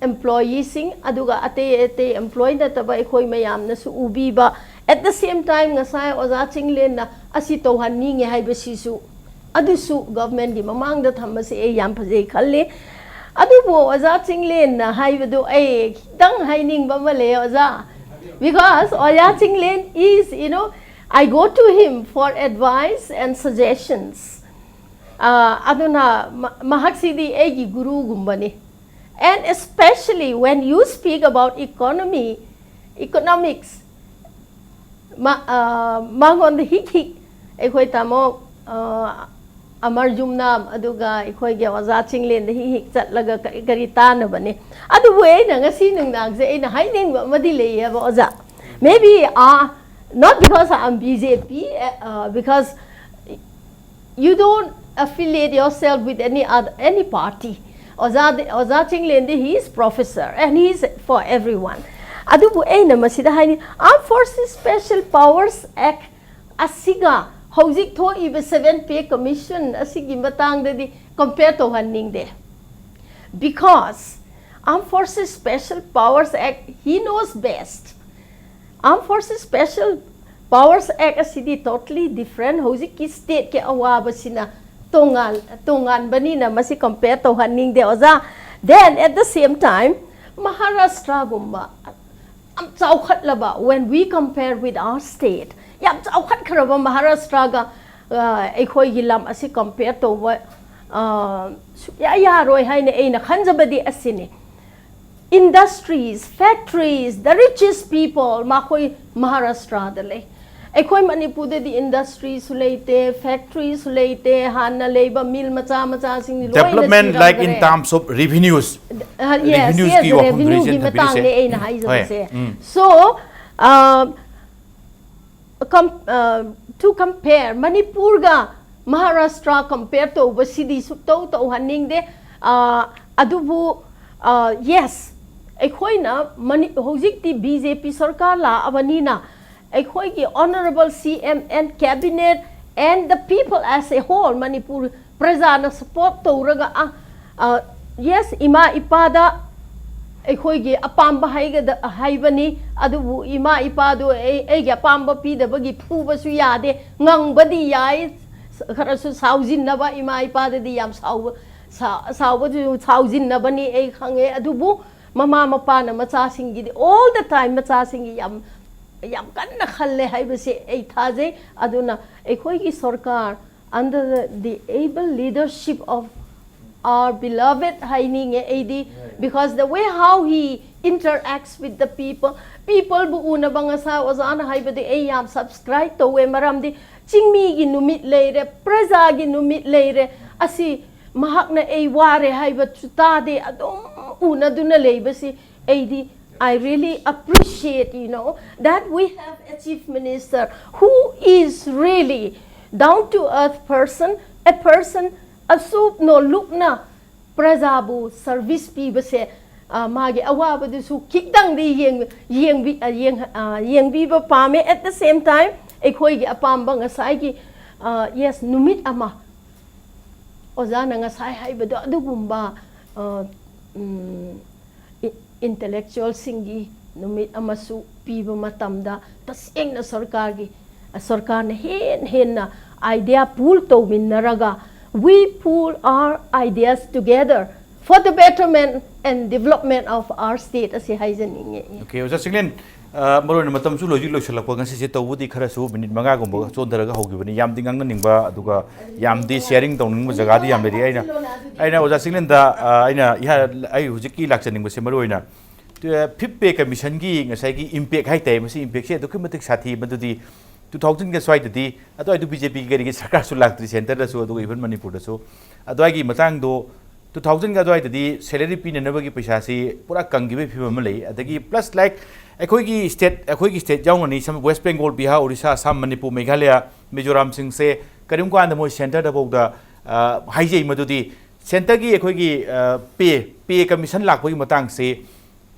S4: employees sing aduga ate employee na taba khoi mayam na su ubi ba at the same time ngasai oza Chinglen na asi to hanni nge hai basi su adusu government gi mamang da thamma se yam phajei khalle adubo oza Chinglen na haibadu ai dang haining ba male oza because oza Chinglen is I go to him for advice and suggestions aduna mahaksidi egi guru gumbani and especially when you speak about economics mangon the hik ekhoi tamo Amar Jumnam aduga ekhoi ge oza Chinglen de hi chatlaga kari tan bane adu we na ngasi nung nang je na haining madi le ba oza maybe not because I'm BJP because you don't affiliate yourself with any party oza Chinglen de he is professor and he is for everyone adu bu na masida haini Armed Forces Special Powers Act asiga Housing to even 7 pay commission asigi matang de compare to hanning de because Armed Forces Special Powers Act he knows best. Armed Forces Special Powers Act asidi totally different housing ki state ke awaba sina tongan banina masi compare to hanning de oza then at the same time Maharashtra gumba am chawkhat laba when we compare with our state yam chawkhat kharaba Maharashtra ga ekhoi gi lam asi compare to ya roi haine eina khanjabadi asini industries, factories, the richest people, makoi Maharashtra dale. Ekoi Manipur the industries sulate, factories sulate, Hanna labor mill macha sing
S1: development like in terms of revenues.
S4: Yes,
S1: Revenues
S4: revenue ki matang le ay na hai se. So to compare Manipur ga Maharashtra compared to Vasidi Sukto to Haning de adubu yes ekoi na hojik ti BJP sarkar la abanina ekoi ki honorable CM and cabinet and the people as a whole Manipur praja na support to raga yes ima ipada ekoi gi apamba haiga haibani adubu ima ipadu e gi apamba pi da bagi phuba su yade ngang badi yai kharasu saujin naba ima ipada di yam sauba ju saujin nabani e khange adubu mama mapa na macha singi all the time macha singi yam kanna khalle haibase e thaje aduna ekoi gi sarkar under the able leadership of our beloved Haining AD, because the way how he interacts with the people bu una banga sa wazana haibade e yam subscribe to we maram di chingmi gi numit leire praja gi numit leire asi mahak na e ware haiba chuta de adum una duna leibasi AD. I really appreciate, that we have a chief minister who is really down to earth person, a person asuk no look na prajabu service pi base magi awaba du su kikdang di yeng bi ba pame at the same time ekoi gi apamba ngasai gi yes numit ama ozana ngasai haibado adugumba intellectual singi numit amasu piba matamda taseng na sarkar na hen na idea pool to minaraga we pool our ideas together for the betterment and development of our state as a haizening.
S1: Okay, Oja Chinglen maron matam su logic lo shalak pang se tawudi khara su minute manga gumba chondaraga hogibani yam dingang ningba aduga yam di sharing tong ning jaga di yam beri aina Oja Chinglen da aina ya ai hujiki lakchaning ba se maroina fifth pay commission gi ngasai gi impact hai tai masi impact se adukhi matik sathi madudi 2000 के स्वाइट दी अदो BJP की सरकार सु लाक्ट्री centre दसु अदो even Manipur दसु अदोगी मतंग दो 2000 का द्वाइट दी सैलरी पीननबगी पैसा सी पूरा कंगिबे फिबम लई अदगी प्लस लाइक अखोगी स्टेट जाउंगनी सम वेस्ट बंगाल बिहार ओडिशा असम मणिपुर मेघालय मिजोरम सिंह से करिम को मो सेंटर दबोदा हाइजे मदुदी सेंटर की अखोगी पे कमीशन लाखोगी मतंग से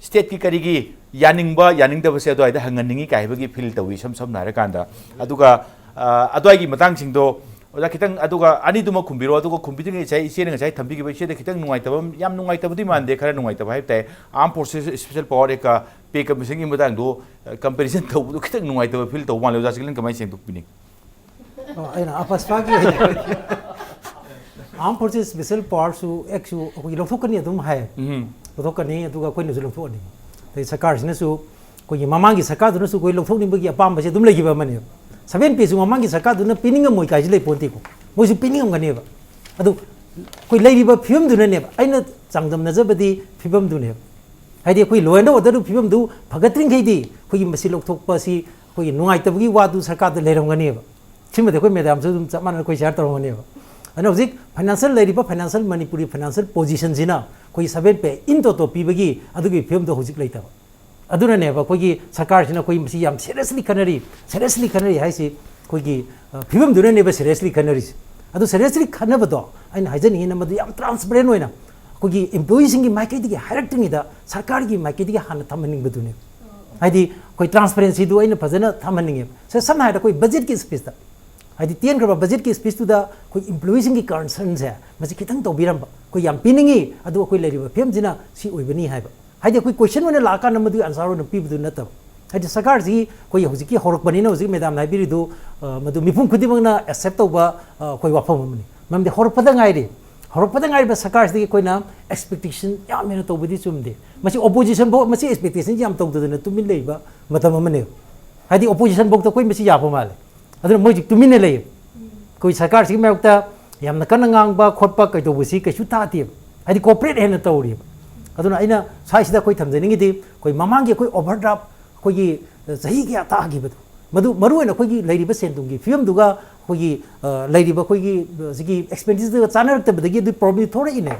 S1: स्टेट की करीगी यानिंगदब से अदवाइद हंगनिंगी काइबगी फील तवी सम नारकांदा अदुगा अदवाइगी मतंग सिंगदो ओजा खितंग अदुगा अनिदुमा खुंबिरो अदुगा खुंबिदिंग छाइ इसेन छाइ थंबिगिबे इसे खितंग नुंगाइतब याम नुंगाइतबदि मानदे खरा नुंगाइतब हाइबते आर्म फोर्सेस स्पेशल पावर का पे कमीशन की मतंग दो कंपैरिजन तबदु खितंग नुंगाइतब फील तब माले ओजा सिगलन कमाइ सेंदुकपिनि
S5: आइना अपस्फागी आर्म फोर्सेस स्पेशल पावर सु एक्सु अखोइ लौथोकनी अदुम हाय लौथोकनी अदुगा कोइ नजु लौथोकनी ते सरकार सिनसु कोइ ममांगी सरकार दुनसु कोइ लौथोकनिबगी अपाम बसे दुम लगिबा मने 7 पेज ममांगी सरकार दुन पिनिंग मोइ काइज ले पोंती को मोइसु पिनिंग गनेबा अदु कोइ लेरिबा फिल्म दुननेबा आइना चांगदम नजबदी फिल्म दुने हाइदि कोइ लो एंड ऑर्डर फिल्म दु फगत्रिंग खैदि कोइ मसि लौथोकपासी कोइ नुंगाइतबगी वादु सरकार द लेरंगनेबा सिमदे कोइ मैडम सु चमान कोइ शेयर तरंगनेबा अनो जिक फाइनेंशियल लेरिबा फाइनेंशियल मणिपुरी फाइनेंशियल पोजीशन जिना कोइ 7 पे इन तो पीबगी अदुगी फिल्म दो हुजिक लेतबा अदुननेबा कोइ सरकार सिना कोइ मसि याम सीरियसली खनरी हाइसि कोइ फिल्म दुननेबा सीरियसली खनरी अदु सीरियसली खनबदो आइन हाइजनि न मदु याम ट्रांसपेरेंट होइना कोइ एम्प्लॉइज सिंगी माइकेदिगी हायरक्टिंगदा सरकार की माइकेदिगी हाना थमनिंग बदुने हाइदि कोइ ट्रांसपेरेंसी दु आइन फजना थमनिंगे से सम हाइदा कोइ बजट की स्पेस दा हाइदि तेन ग्रबा बजट की स्पेस तुदा कोइ एम्प्लॉइज सिंगी कंसर्न से मसि खितंग तोबिरम कोइ याम पिनिंगी अदु कोइ लेरिबा फिल्म जिना सी ओइबनी हाइबा हाइदे कोइ क्वेश्चन ओइना लाका नमदु आंसर ओइना पिबदु नतब हाइदे सरकार जी कोइ हौजिकी हरकबनी न हौजिक मैडम नाइबिरिदु मदु मिफुम खुदिमंगना एक्सेप्ट तौबा कोइ वाफम मनि ममदे हरपदा गाइरे सरकार जी कोइना एक्सपेक्टेशन यामेना तौबदि चुमदे मसि ओपोजिशन बो मसि एक्सपेक्टेशन याम तौददना तुमिन लेबा मतम मने हाइदि ओपोजिशन बो तो कोइ मसि याफो माले अदु मोजि तुमिन ले कोइ सरकार जी मेउता यामना कन ngang ba khotpa kai to busi kai chu ta ti हाइदि कोऑपरेट हेन तौरि aduna aina size da koi thamjani di koi mamang ge koi overdraft koi gi zahi ge ta gi badu madu maru na koi gi leiri ba sen tung gi film duga koi gi leiri ba koi gi sigi expenditure chanar te badagi di problem thore ine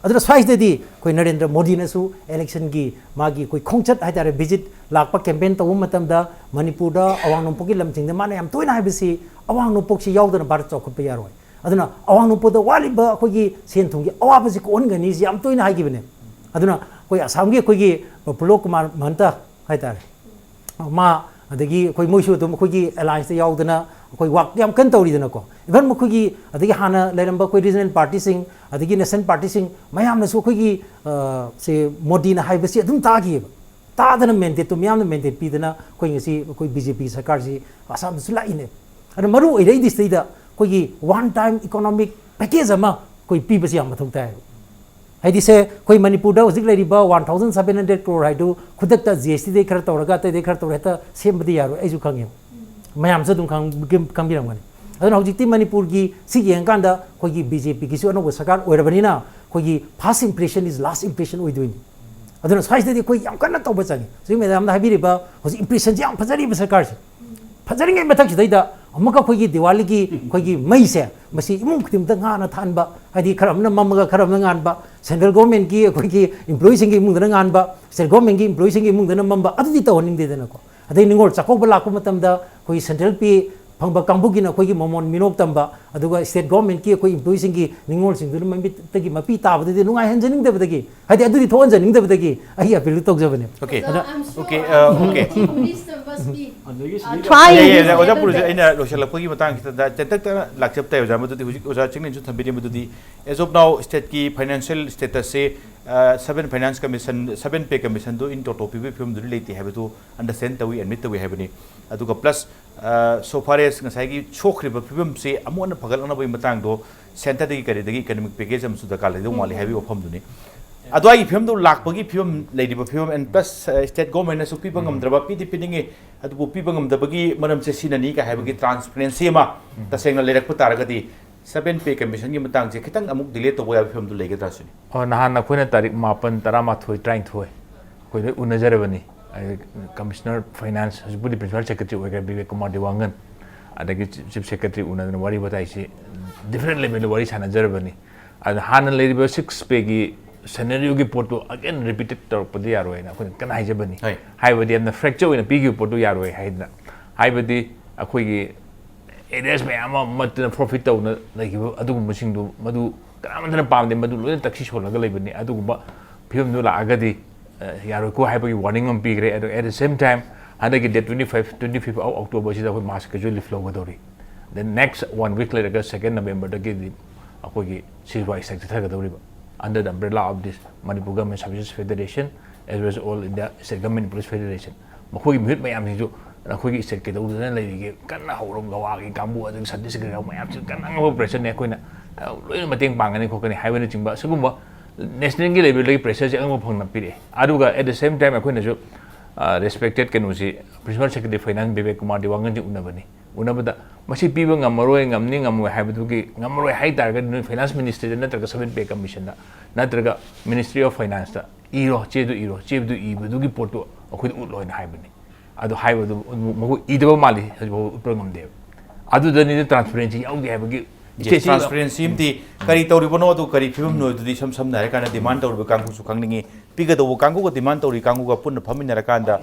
S5: aduna size di koi Narendra Modi na su election gi magi koi khongchat hai tare visit lakpa campaign tawu matam da Manipur da awang nompok gi lamching da mana yam toina hai bisi awang nompok si yaudana Bharat chokhat pa yaroi aduna awang nompok da wali ba koi gi sen tung gi awa bisi ko on gani si yam toina hai gi bene aduna koi asam gi koi gi Pulok Kumar Mahanta hai tare ma adagi koi moisu dum koi gi alliance da yaudana koi wak yam kan tawri dana ko even mo koi gi adagi hana leramba koi regional party sing adagi national party sing mayam na su koi gi se Modi na hai bisi adum ta gi ta dana mente to myam na mente pi dana koi ngasi koi BJP sarkar si asam su la ine ada maru oi dis da koi gi one time economic package ama koi pi bisi am thong ta hai dise koi Manipur da zik lari ba 1700 crore hai do khudak ta GST de khar tawraga ta de khar tawrata sem badi yaro ai ju khangye mayam sa dum khang biram gani aduna hojikti Manipur gi si yang kan da koi gi BJP gi su ano sarkar oirabani na koi gi first impression is last impression oi doing aduna size de koi yam kan na tawba changi sing madam da habiri ba hoji impression jam phajari ba sarkar se phajari ngai mathak si da amaka koi gi Diwali gi koi gi mai se masi imung khtim da nga na than ba hadi kharam na mamaga kharam na ngan ba central government ki koi gi employees sing gi imung da ngan ba state government gi employees sing gi imung da na mamba adu di tawning de na ko adai ningol chakok ba lakku matam da koi central pi phangba kangbu gi na koi gi momon minok tamba aduga state government ki koi employees sing gi ningol sing du mambi tagi mapi ta ba de nungai hanjaning de ba dagi hadi adu di thon janing de ba dagi ai appeal tok jabane
S1: okay okay
S4: trying
S1: yeah oja Purujit aina loshal ko gi matang kita da tentak ta lakchap ta oja madu di hujik oja Chinglen ju thambiri madu di as of now state ki financial status se 7 finance commission 7 pay commission do in total pb film du leti have to understand that we admit we have ni aduga plus so far as ngasai gi chokri ba film se amon phagal na bai matang do center de kare de economic package am su da kala do mali have ofam du ni adwai film do lak pagi film lady ba film and plus state government na su pi bangam draba pi di pininge adu pi bangam da bagi maram se sinani ka have gi transparency ma ta sengna lerak putar ga di 7 pay commission gi matang je khitang amuk delay to boya film du lega trasuni
S2: nahan na khoina tarik mapan tarama thoi train thoi koi unajare bani commissioner finance hajbudi principal secretary oiga Biken Kumar Dewangan adagi chief secretary unadana wari batai si different level wari sana jarabani ad han leriba 6 pay gi scenario gi photo again repeated tor padi yaroi na khoi kan haije bani hai badi na fracture oina pi gi photo yaroi haidna hai badi akhoi gi areas me ama mat profit to na like adu machine do madu karamandana pamde madu lo taxi sholaga leibani adu ba film no la agadi yaro ko hai bagi warning am bigre at the same time hada ki date 25 of October sida ko mass casually flow gadori then next 1 week later second November da gi akoi gi silwa exact tha gadori ba under the umbrella of this Manipur Government Services Federation as well as all India State Government Police Federation makoi mi mayam ni jo akoi gi state ke do na lai gi kanna horom gawa gi kambu adu sadis ga mayam chu kanna ngam pressure ne koina loi mateng pangani ko kani highway chingba sugumba national gi level lagi pressure je angmo phangna pire aduga at the same time akoina jo respected kenusi principal secretary finance Biken Kumar Dewangan ji unabani unabada masi piba ngamaroi ngamni ngamoi haibadu gi ngamaroi hai targa finance ministry na targa 7 pay commission da na targa ministry of finance da iro chedu ibudu gi porto akoi utloi na haibani adu haibadu mago idaba mali hajo program de adu da ni transparency yaudi haibagi
S1: transparency imti kari tawri bono adu kari film no du di sam na kana demand tawri kangku su khangningi piga do kangku ko demand tawri kangku ga pun phamina ra kanda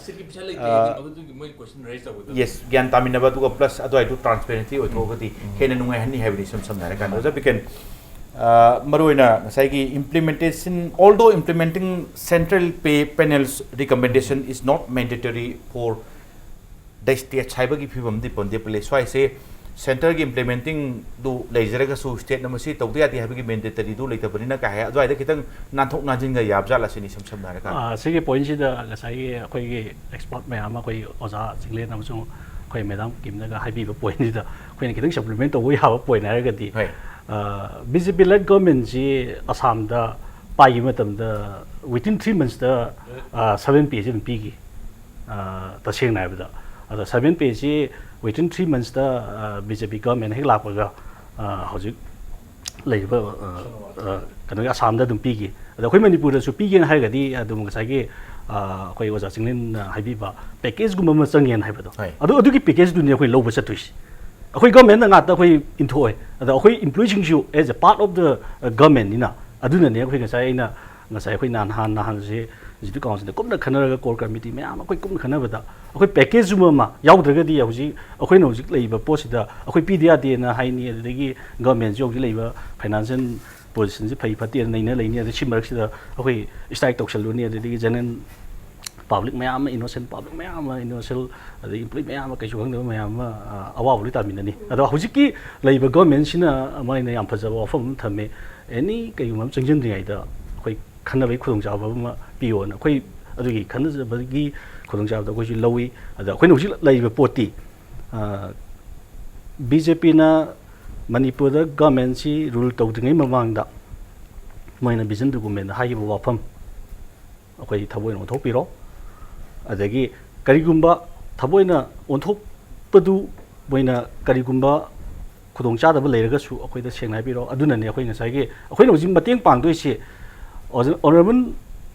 S1: yes gyan tamina ba du plus adu ai to transparency o to gati hena nungai hani have sam na ra kanda ja Biken maroina sai gi implementation although implementing central pay panels recommendation is not mandatory for the state chaiba gi phibam di ponde pele so I say center gi implementing do leisure su state na masi tawdi ati habigi mandatory do leita bani na ka ha adwai da kitang nanthok najing ga yab jala sini sam na ka
S3: sigi point si da ngasai khoi gi export me ama khoi oza Chinglen amsung khoi madam kim na ga habi ba point si da khoi ni kitang supplement to we have a point na ga di BJP led government ji Assam da pai matam da within 3 months da 7 page in pigi ta seng na ba da 7 page within 3 months da BJP government hek la pa ga hojik ꯂꯩꯔꯤꯕ ꯀꯩꯅꯣꯒꯤ ꯑꯁꯥꯝꯗ ꯑꯗꯨꯝ ꯄꯤꯈꯤ ꯑꯗꯣ ꯑꯩꯈꯣꯏ ꯃꯅꯤꯄꯨꯔꯗꯁꯨ ꯄꯤꯒꯦꯅ ꯍꯥꯏꯔꯒꯗꯤ ꯑꯗꯨꯝ ꯉꯁꯥꯏꯒꯤ ꯑꯩꯈꯣꯏ ꯑꯣꯖꯥ ꯆꯤꯡꯂꯦꯟꯅ ꯍꯥꯏꯕꯤꯕ ꯄꯦꯀꯦꯖꯒꯨꯝꯕ ꯑꯃ ꯆꯪꯉꯦꯅ ꯍꯥꯏꯕꯗꯣ ꯑꯗꯨꯒꯤ ꯄꯦꯀꯦꯖꯗꯨꯅꯤ ꯑꯩꯈꯣꯏ ꯂꯧꯕ ꯆꯠꯇꯣꯏꯁꯤ ꯑꯩꯈꯣꯏ ꯒꯚꯔꯟꯃꯦꯟꯇ ꯉꯥꯛꯇ ꯑꯩꯈꯣꯏ ꯏꯟꯊꯣꯛꯑꯦ ꯑꯗ ꯑꯩꯈꯣꯏ ꯏꯝꯄ꯭ꯂꯣꯌꯤꯁꯤꯡꯁꯨ as a part of the ꯒꯚꯔꯟꯃꯦꯟꯅꯤꯅ ꯑꯗꯨꯅꯅꯦ ꯑꯩꯈꯣꯏ ꯉꯁꯥꯏ ꯑꯩꯈꯣꯏ ꯅꯍꯥꯟꯁꯦ ꯍꯧꯖꯤꯛ ꯀꯥꯎꯟꯁꯤꯜꯗ ꯀꯨꯞꯅ ꯈꯟꯅꯔꯒ ꯀꯣꯔ ꯀꯃꯤꯇꯤ ꯃꯌꯥꯝ ꯑꯩꯈꯣꯏ ꯀꯨꯞꯅ ꯈꯟꯅꯕꯗ ꯑꯩꯈꯣꯏ ꯄꯦꯀꯦꯖ ꯑꯃ ꯌꯥꯎꯗ꯭ꯔꯒꯗꯤ ꯍꯧꯖꯤꯛ ꯑꯩꯈꯣꯏꯅ ꯍꯧꯖꯤꯛ ꯂꯩꯔꯤꯕ ꯄꯣꯠꯁꯤꯗ ꯑꯩꯈꯣꯏ ꯄꯤꯗ ꯌꯥꯗꯦꯅ ꯍꯥꯏꯅꯤ ꯑꯗꯨꯗꯒꯤ ꯒꯚꯔꯟꯃꯦꯟꯠꯁꯨ ꯍꯧꯖꯤꯛ ꯂꯩꯔꯤꯕ ꯐꯥꯏꯅꯥꯟꯁꯤꯌꯦꯜ ꯄꯣꯖꯤꯁꯟꯁꯤ ꯐꯩ ꯐꯠꯇꯦ ꯅꯩꯅ ꯂꯩꯅꯤ ꯑꯗꯩ ꯁꯤ ꯃꯔꯛꯁꯤꯗ ꯑꯩꯈꯣꯏ ꯁ꯭ꯇ꯭ꯔꯥꯏꯛ ꯇꯧꯁꯜꯂꯨꯅꯤ ꯑꯗꯨꯗꯒꯤ ꯖꯦꯅꯔꯦꯜ ꯄꯥꯕ꯭ꯂꯤꯛ ꯃꯌꯥꯝ ꯑꯃ ꯏꯅꯣꯁꯦꯟ ꯄꯥꯕ꯭ꯂꯤꯛ ꯃꯌꯥꯝ ꯑꯃ ꯏꯅꯣꯁꯦꯟ ꯑꯗꯩ ꯏꯝꯄ꯭ꯂꯣꯌꯤ ꯃꯌꯥꯝ ꯑꯃ ꯀꯩꯁꯨ ꯈꯪꯗꯕ ꯃꯌꯥꯝ ꯑꯃ ꯑꯋꯥꯕ ꯂꯣꯏ ꯇꯥꯃꯤꯟꯅꯅꯤ ꯑꯗꯣ ꯍꯧꯖꯤꯛꯀꯤ ꯂꯩꯔꯤꯕ ꯒꯚꯔꯟꯃꯦꯟꯠꯁꯤꯅ ꯃꯣꯏꯅ ꯌꯥꯝ ꯐꯖꯕ ꯋꯥꯐꯝ ꯑꯃ ꯊꯝꯃꯦ ꯑꯦꯅꯤ ꯀꯩꯒꯨꯝꯕ ꯑꯃ ꯆꯪꯁꯤꯟꯗ꯭ꯔꯤꯉꯩꯗ ꯑꯩꯈꯣꯏ ꯈꯟꯅꯕꯒꯤ ꯈꯨꯗꯣꯡꯆꯥꯕ ꯑꯃ ꯄꯤꯌꯣꯅ ꯑꯩꯈꯣꯏ ꯑꯗꯨꯒꯤ ꯈꯟꯅꯖꯕꯒꯤ ꯈꯨꯗꯣꯡꯆꯥꯕꯗꯣ ꯑꯩꯈꯣꯏꯁꯨ ꯂꯧꯏ ꯑꯗ ꯑꯩꯈꯣꯏꯅ ꯍꯧꯖꯤꯛ ꯂꯩꯔꯤꯕ ꯄꯣꯠꯇꯤ BJPꯅ ꯃꯅꯤꯄꯨꯔꯗ ꯒꯚꯔꯟꯃꯦꯟꯠꯁꯤ ꯔꯨꯜ ꯇꯧꯗ꯭ꯔꯤꯉꯩ ꯃꯃꯥꯡꯗ ꯃꯣꯏꯅ ꯚꯤꯖꯟ ꯗꯣꯀꯨꯃꯦꯟꯗ ꯍꯥꯏꯈꯤꯕ ꯋꯥꯐꯝ ꯑꯩꯈꯣꯏ ꯊꯕꯣꯏꯅ ꯑꯣꯟꯊꯣꯛꯄꯤꯔꯣ ꯑꯗꯒꯤ ꯀꯔꯤꯒꯨꯝꯕ ꯊꯕꯣꯏꯅ ꯑꯣꯟꯊꯣꯛꯄꯗꯨ ꯃꯣꯏꯅ ꯀꯔꯤꯒꯨꯝꯕ ꯈꯨꯗꯣꯡꯆꯥꯗꯕ ꯂꯩꯔꯒꯁꯨ ꯑꯩꯈꯣꯏꯗ ꯁꯦꯡꯅ ꯍꯥꯏꯕꯤꯔꯣ ꯑꯗꯨꯅꯅꯦ ꯑꯩꯈꯣꯏ ꯉꯁꯥꯏꯒꯤ ꯑꯩꯈꯣꯏꯅ ꯍꯧꯖꯤꯛ ꯃꯇꯦꯡ ꯄꯥꯡꯗꯣꯏꯁꯤ ꯑꯣꯅꯔꯦꯕꯜ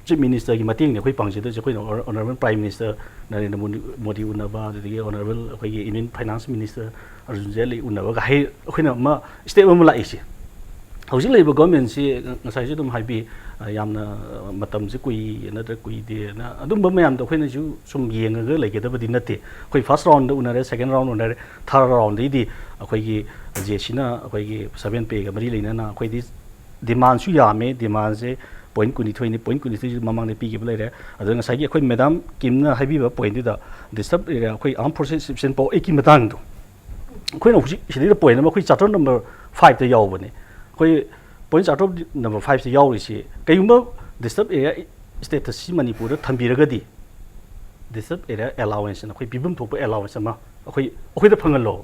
S3: ꯆꯤꯐ ꯃꯤꯅꯤꯁꯇꯔꯒꯤ ꯃꯇꯦꯡꯅꯤ ꯑꯩꯈꯣꯏ ꯄꯥꯡꯖꯗꯣꯏꯁꯦ ꯑꯩꯈꯣꯏꯅ honourable prime minister Narendra Modi ꯎꯅꯕ ꯑꯗꯨꯗꯒꯤ ꯑꯣꯅꯔꯦꯕꯜ ꯑꯩꯈꯣꯏꯒꯤ Indian finance minister Arjun Jaitley ꯎꯅꯕꯒ ꯑꯩꯈꯣꯏꯅ ꯑꯃ ꯁ꯭ꯇꯦꯞ ꯑꯃ ꯂꯥꯛꯏꯁꯤ ꯍꯧꯖꯤꯛ ꯂꯩꯔꯤꯕ ꯒꯚꯔꯟꯃꯦꯟꯠꯁꯤ ꯉꯁꯥꯏꯁꯨ ꯑꯗꯨꯝ ꯍꯥꯏꯕꯤ ꯌꯥꯝꯅ ꯃꯇꯝꯁꯤ ꯅꯠꯇ꯭ꯔꯒ ꯀꯨꯏꯗꯦꯅ ꯑꯗꯨꯝꯕ ꯃꯌꯥꯝꯗꯣ ꯑꯩꯈꯣꯏꯅꯁꯨ ꯁꯨꯝ ꯌꯦꯡꯉꯒ ꯂꯩꯒꯗꯕꯗꯤ ꯅꯠꯇꯦ ꯑꯩꯈꯣꯏ ꯐꯥꯔꯁ ꯔꯥꯎꯟꯗ ꯎꯅꯔꯦ ꯁꯦꯀꯦꯟ ꯔꯥꯎꯟ ꯎꯅꯔꯦ ꯊꯥꯔꯠ ꯔꯥꯎꯟꯗꯩꯗꯤ ꯑꯩꯈꯣꯏꯒꯤ ꯖꯦꯁꯤꯅ ꯑꯩꯈꯣꯏꯒꯤ 7 ꯄꯦꯒ ꯃꯔꯤ ꯂꯩꯅꯅ ꯑꯩꯈꯣꯏꯗꯤ ꯗꯤꯃꯥꯟꯁꯨ ꯌꯥꯝꯃꯦ ꯗꯤꯃꯥꯟꯁꯦ ꯄꯣꯏꯟ 22ꯅꯤ ꯄꯣꯏꯟ 23 ꯃꯃꯥꯡꯗ ꯄꯤꯈꯤꯕ ꯂꯩꯔꯦ ꯑꯗꯨꯒ ꯉꯁꯥꯏꯒꯤ ꯑꯩꯈꯣꯏ ꯃꯦꯗꯥꯝ ꯀꯤꯝꯅ ꯍꯥꯏꯕꯤꯕ ꯄꯣꯏꯟꯗꯨꯗ ꯗꯤꯁꯇꯔꯕ ꯑꯦꯔꯤꯌꯥ ꯑꯩꯈꯣꯏ ꯑꯥꯔꯝ ꯐꯣꯔꯁꯦꯁ ꯁꯤꯞꯁꯟ ꯄꯥꯋꯔ 8ꯀꯤ ꯃꯇꯥꯡꯗꯣ ꯑꯩꯈꯣꯏꯅ ꯍꯧꯖꯤꯛ ꯁꯤꯗꯩꯗ ꯄꯣꯏꯟ ꯑꯃ ꯑꯩꯈꯣꯏ ꯆꯥꯔꯇꯔ ꯅꯝꯕꯔ 5ꯇ ꯌꯥꯎꯕꯅꯦ ꯑꯩꯈꯣꯏ ꯄꯣꯏꯟ ꯆꯥꯔꯇꯔ ꯅꯝꯕꯔ 5ꯁꯤ ꯌꯥꯎꯔꯤꯁꯤ ꯀꯩꯒꯨꯝꯕ ꯗꯤꯁꯇꯔꯕ ꯑꯦꯔꯤꯌꯥ ꯁ꯭ꯇꯦꯇꯁꯁꯤ ꯃꯅꯤꯄꯨꯔꯗ ꯊꯝꯕꯤꯔꯒꯗꯤ ꯗꯤꯁꯇꯔꯕ ꯑꯦꯔꯤꯌా ꯑꯦꯂꯥꯋꯦꯟꯁ ꯑꯩꯈꯣꯏ ꯄꯤꯐꯝ ꯊꯣꯛꯄ ꯑꯦꯂꯥꯋꯦꯟꯁ ꯑꯃ ꯑꯩꯈꯣꯏꯗ ꯐꯪꯍꯜꯂꯣ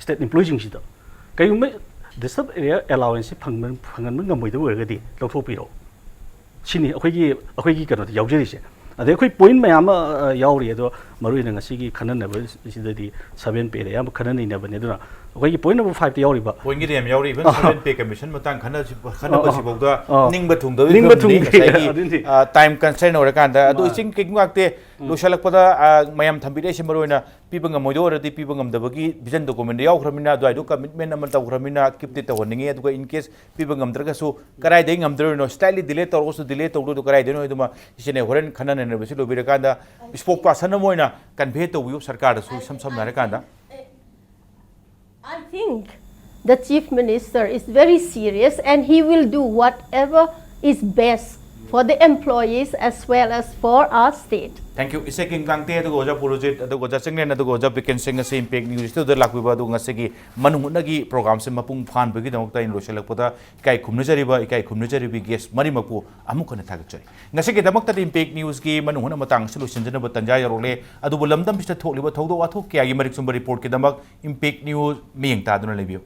S3: ꯁ꯭ꯇꯦꯠ ꯏꯝꯄ꯭ꯂꯣꯌꯤꯁꯤꯡꯁꯤꯗ ꯀꯩꯒꯨꯝꯕ ꯗꯤꯁꯇꯔꯕ ꯑꯦꯔꯤꯌꯥ ꯑꯦꯂꯥꯋꯦꯟꯁꯁꯤ ꯐꯪꯍꯟꯕ ꯉꯝꯃꯣꯏꯗꯕ ꯑꯣꯏꯔꯒꯗꯤ ꯂꯧꯊꯣꯛꯄꯤꯔꯣ ꯁꯤꯅꯤ ꯑꯩꯈꯣꯏꯒꯤ ꯀꯩꯅꯣꯗ ꯌꯥꯎꯖꯔꯤꯁꯦ ꯑꯗꯩ ꯑꯩꯈꯣꯏ ꯄꯣꯏꯟ ꯃꯌꯥꯝ ꯑꯃ ꯌꯥꯎꯔꯤ ꯑꯗꯣ ꯃꯔꯨꯑꯣꯏꯅ ꯉꯁꯤꯒꯤ ꯈꯟꯅꯅꯕꯁꯤꯗꯗꯤ 7 ꯄꯦꯗ ꯑꯌꯥꯝꯕ ꯈꯟꯅ ꯅꯩꯅꯕꯅꯦ ꯑꯗꯨꯅ ꯑꯩꯈꯣꯏꯒꯤ ꯄꯣꯏꯟ ꯅꯝꯕꯔ 5ꯇ ꯌꯥꯎꯔꯤꯕ
S1: ꯄꯣꯏꯟꯒꯤꯗꯤ ꯌꯥꯝ ꯌꯥꯎꯔꯤ ꯏꯚꯟ 7 ꯄꯦ ꯀꯃꯤꯁꯟ ꯃꯇꯥꯡ ꯈꯟꯅꯕꯁꯤꯐꯥꯎꯗ ꯅꯤꯡꯕ ꯊꯨꯡꯗꯕꯒꯤ ꯐꯤꯕꯝꯅꯤ ꯉꯁꯥꯏꯒꯤ ꯇꯥꯏꯝ ꯀꯟꯁꯇ꯭ꯔꯦꯟ ꯑꯣꯏꯔꯀꯥꯟꯗ ꯑꯗꯣ ꯏꯁꯤꯡ ꯀꯩꯒꯨꯝ ꯉꯥꯛꯇꯦ ꯂꯣꯏꯁꯤꯜꯂꯛꯄꯗ ꯃꯌꯥꯝ ꯊꯝꯕꯤꯔꯛꯏꯁꯤ ꯃꯔꯨꯑꯣꯏꯅ ꯄꯤꯕ ꯉꯝꯃꯣꯏꯗꯕ ꯑꯣꯏꯔꯗꯤ ꯄꯤꯕ ꯉꯝꯗꯕꯒꯤ ꯚꯤꯖꯟ ꯗꯣꯀꯨꯃꯦꯟꯗ ꯌꯥꯎꯈ꯭ꯔꯕꯅꯤꯅ ꯑꯗꯨꯋꯥꯏꯗꯣ ꯀꯃꯤꯠꯃꯦꯟ ꯑꯃ ꯇꯧꯈ꯭ꯔꯕꯅꯤ나 ꯀꯤꯞꯇꯤ ꯇꯧꯍꯟꯅꯤꯡꯉꯤ ꯑꯗꯨꯒ ꯏꯟ ꯀꯦꯁ ꯄꯤꯕ ꯉꯝꯗ꯭ꯔꯒꯁꯨ ꯀꯗꯥꯏꯗꯒꯤ ꯉꯝꯗ꯭ꯔꯣꯏꯅꯣ ꯁ꯭ꯂꯥꯏꯠꯂꯤ ꯗꯤꯂꯦ ꯇꯧꯔꯒꯁꯨ ꯗꯤꯂꯦ ꯇꯧꯗꯣꯏꯗꯣ ꯀꯗꯥꯏꯗꯩꯅꯣ ꯑꯗꯨꯃ ꯏꯁꯤꯅꯦ ꯍꯣꯔꯦꯟ ꯈꯟꯅ ꯅꯩꯅꯕꯁꯤ ꯂꯣꯏꯕꯤꯔꯀꯥꯟꯗ ꯁ꯭ꯄꯣꯛ ꯄꯥꯔꯁꯟ ꯑꯃ ꯑꯣꯏꯅ ꯀꯟꯚꯦ ꯇꯧꯕꯤꯌꯨ ꯁꯔꯀꯥꯔꯗꯁꯨ ꯏꯁꯝ ꯁꯝꯅ ꯍꯥꯏꯔꯀꯥꯟꯗ
S4: I think the Chief Minister is very serious and he will do whatever is best for the employees as well as for our state.
S1: Thank you. Ise king Gangte adu goja Purujit adu goja Chinglen adu goja Biken Singh ase impact news to lakbiba adu ngasegi Manung nagi program se mapung phan bagi damokta in loselakpoda ikai khumnajaribi guest mari mapu amukona thagachari ngasegi damokta impact news gi Manung na matang solution jana batanja yarole adu bulamdam bista thokliba thokdo wathok kya gi marik sumba report ki damak impact news miyeng ta duna lebiyo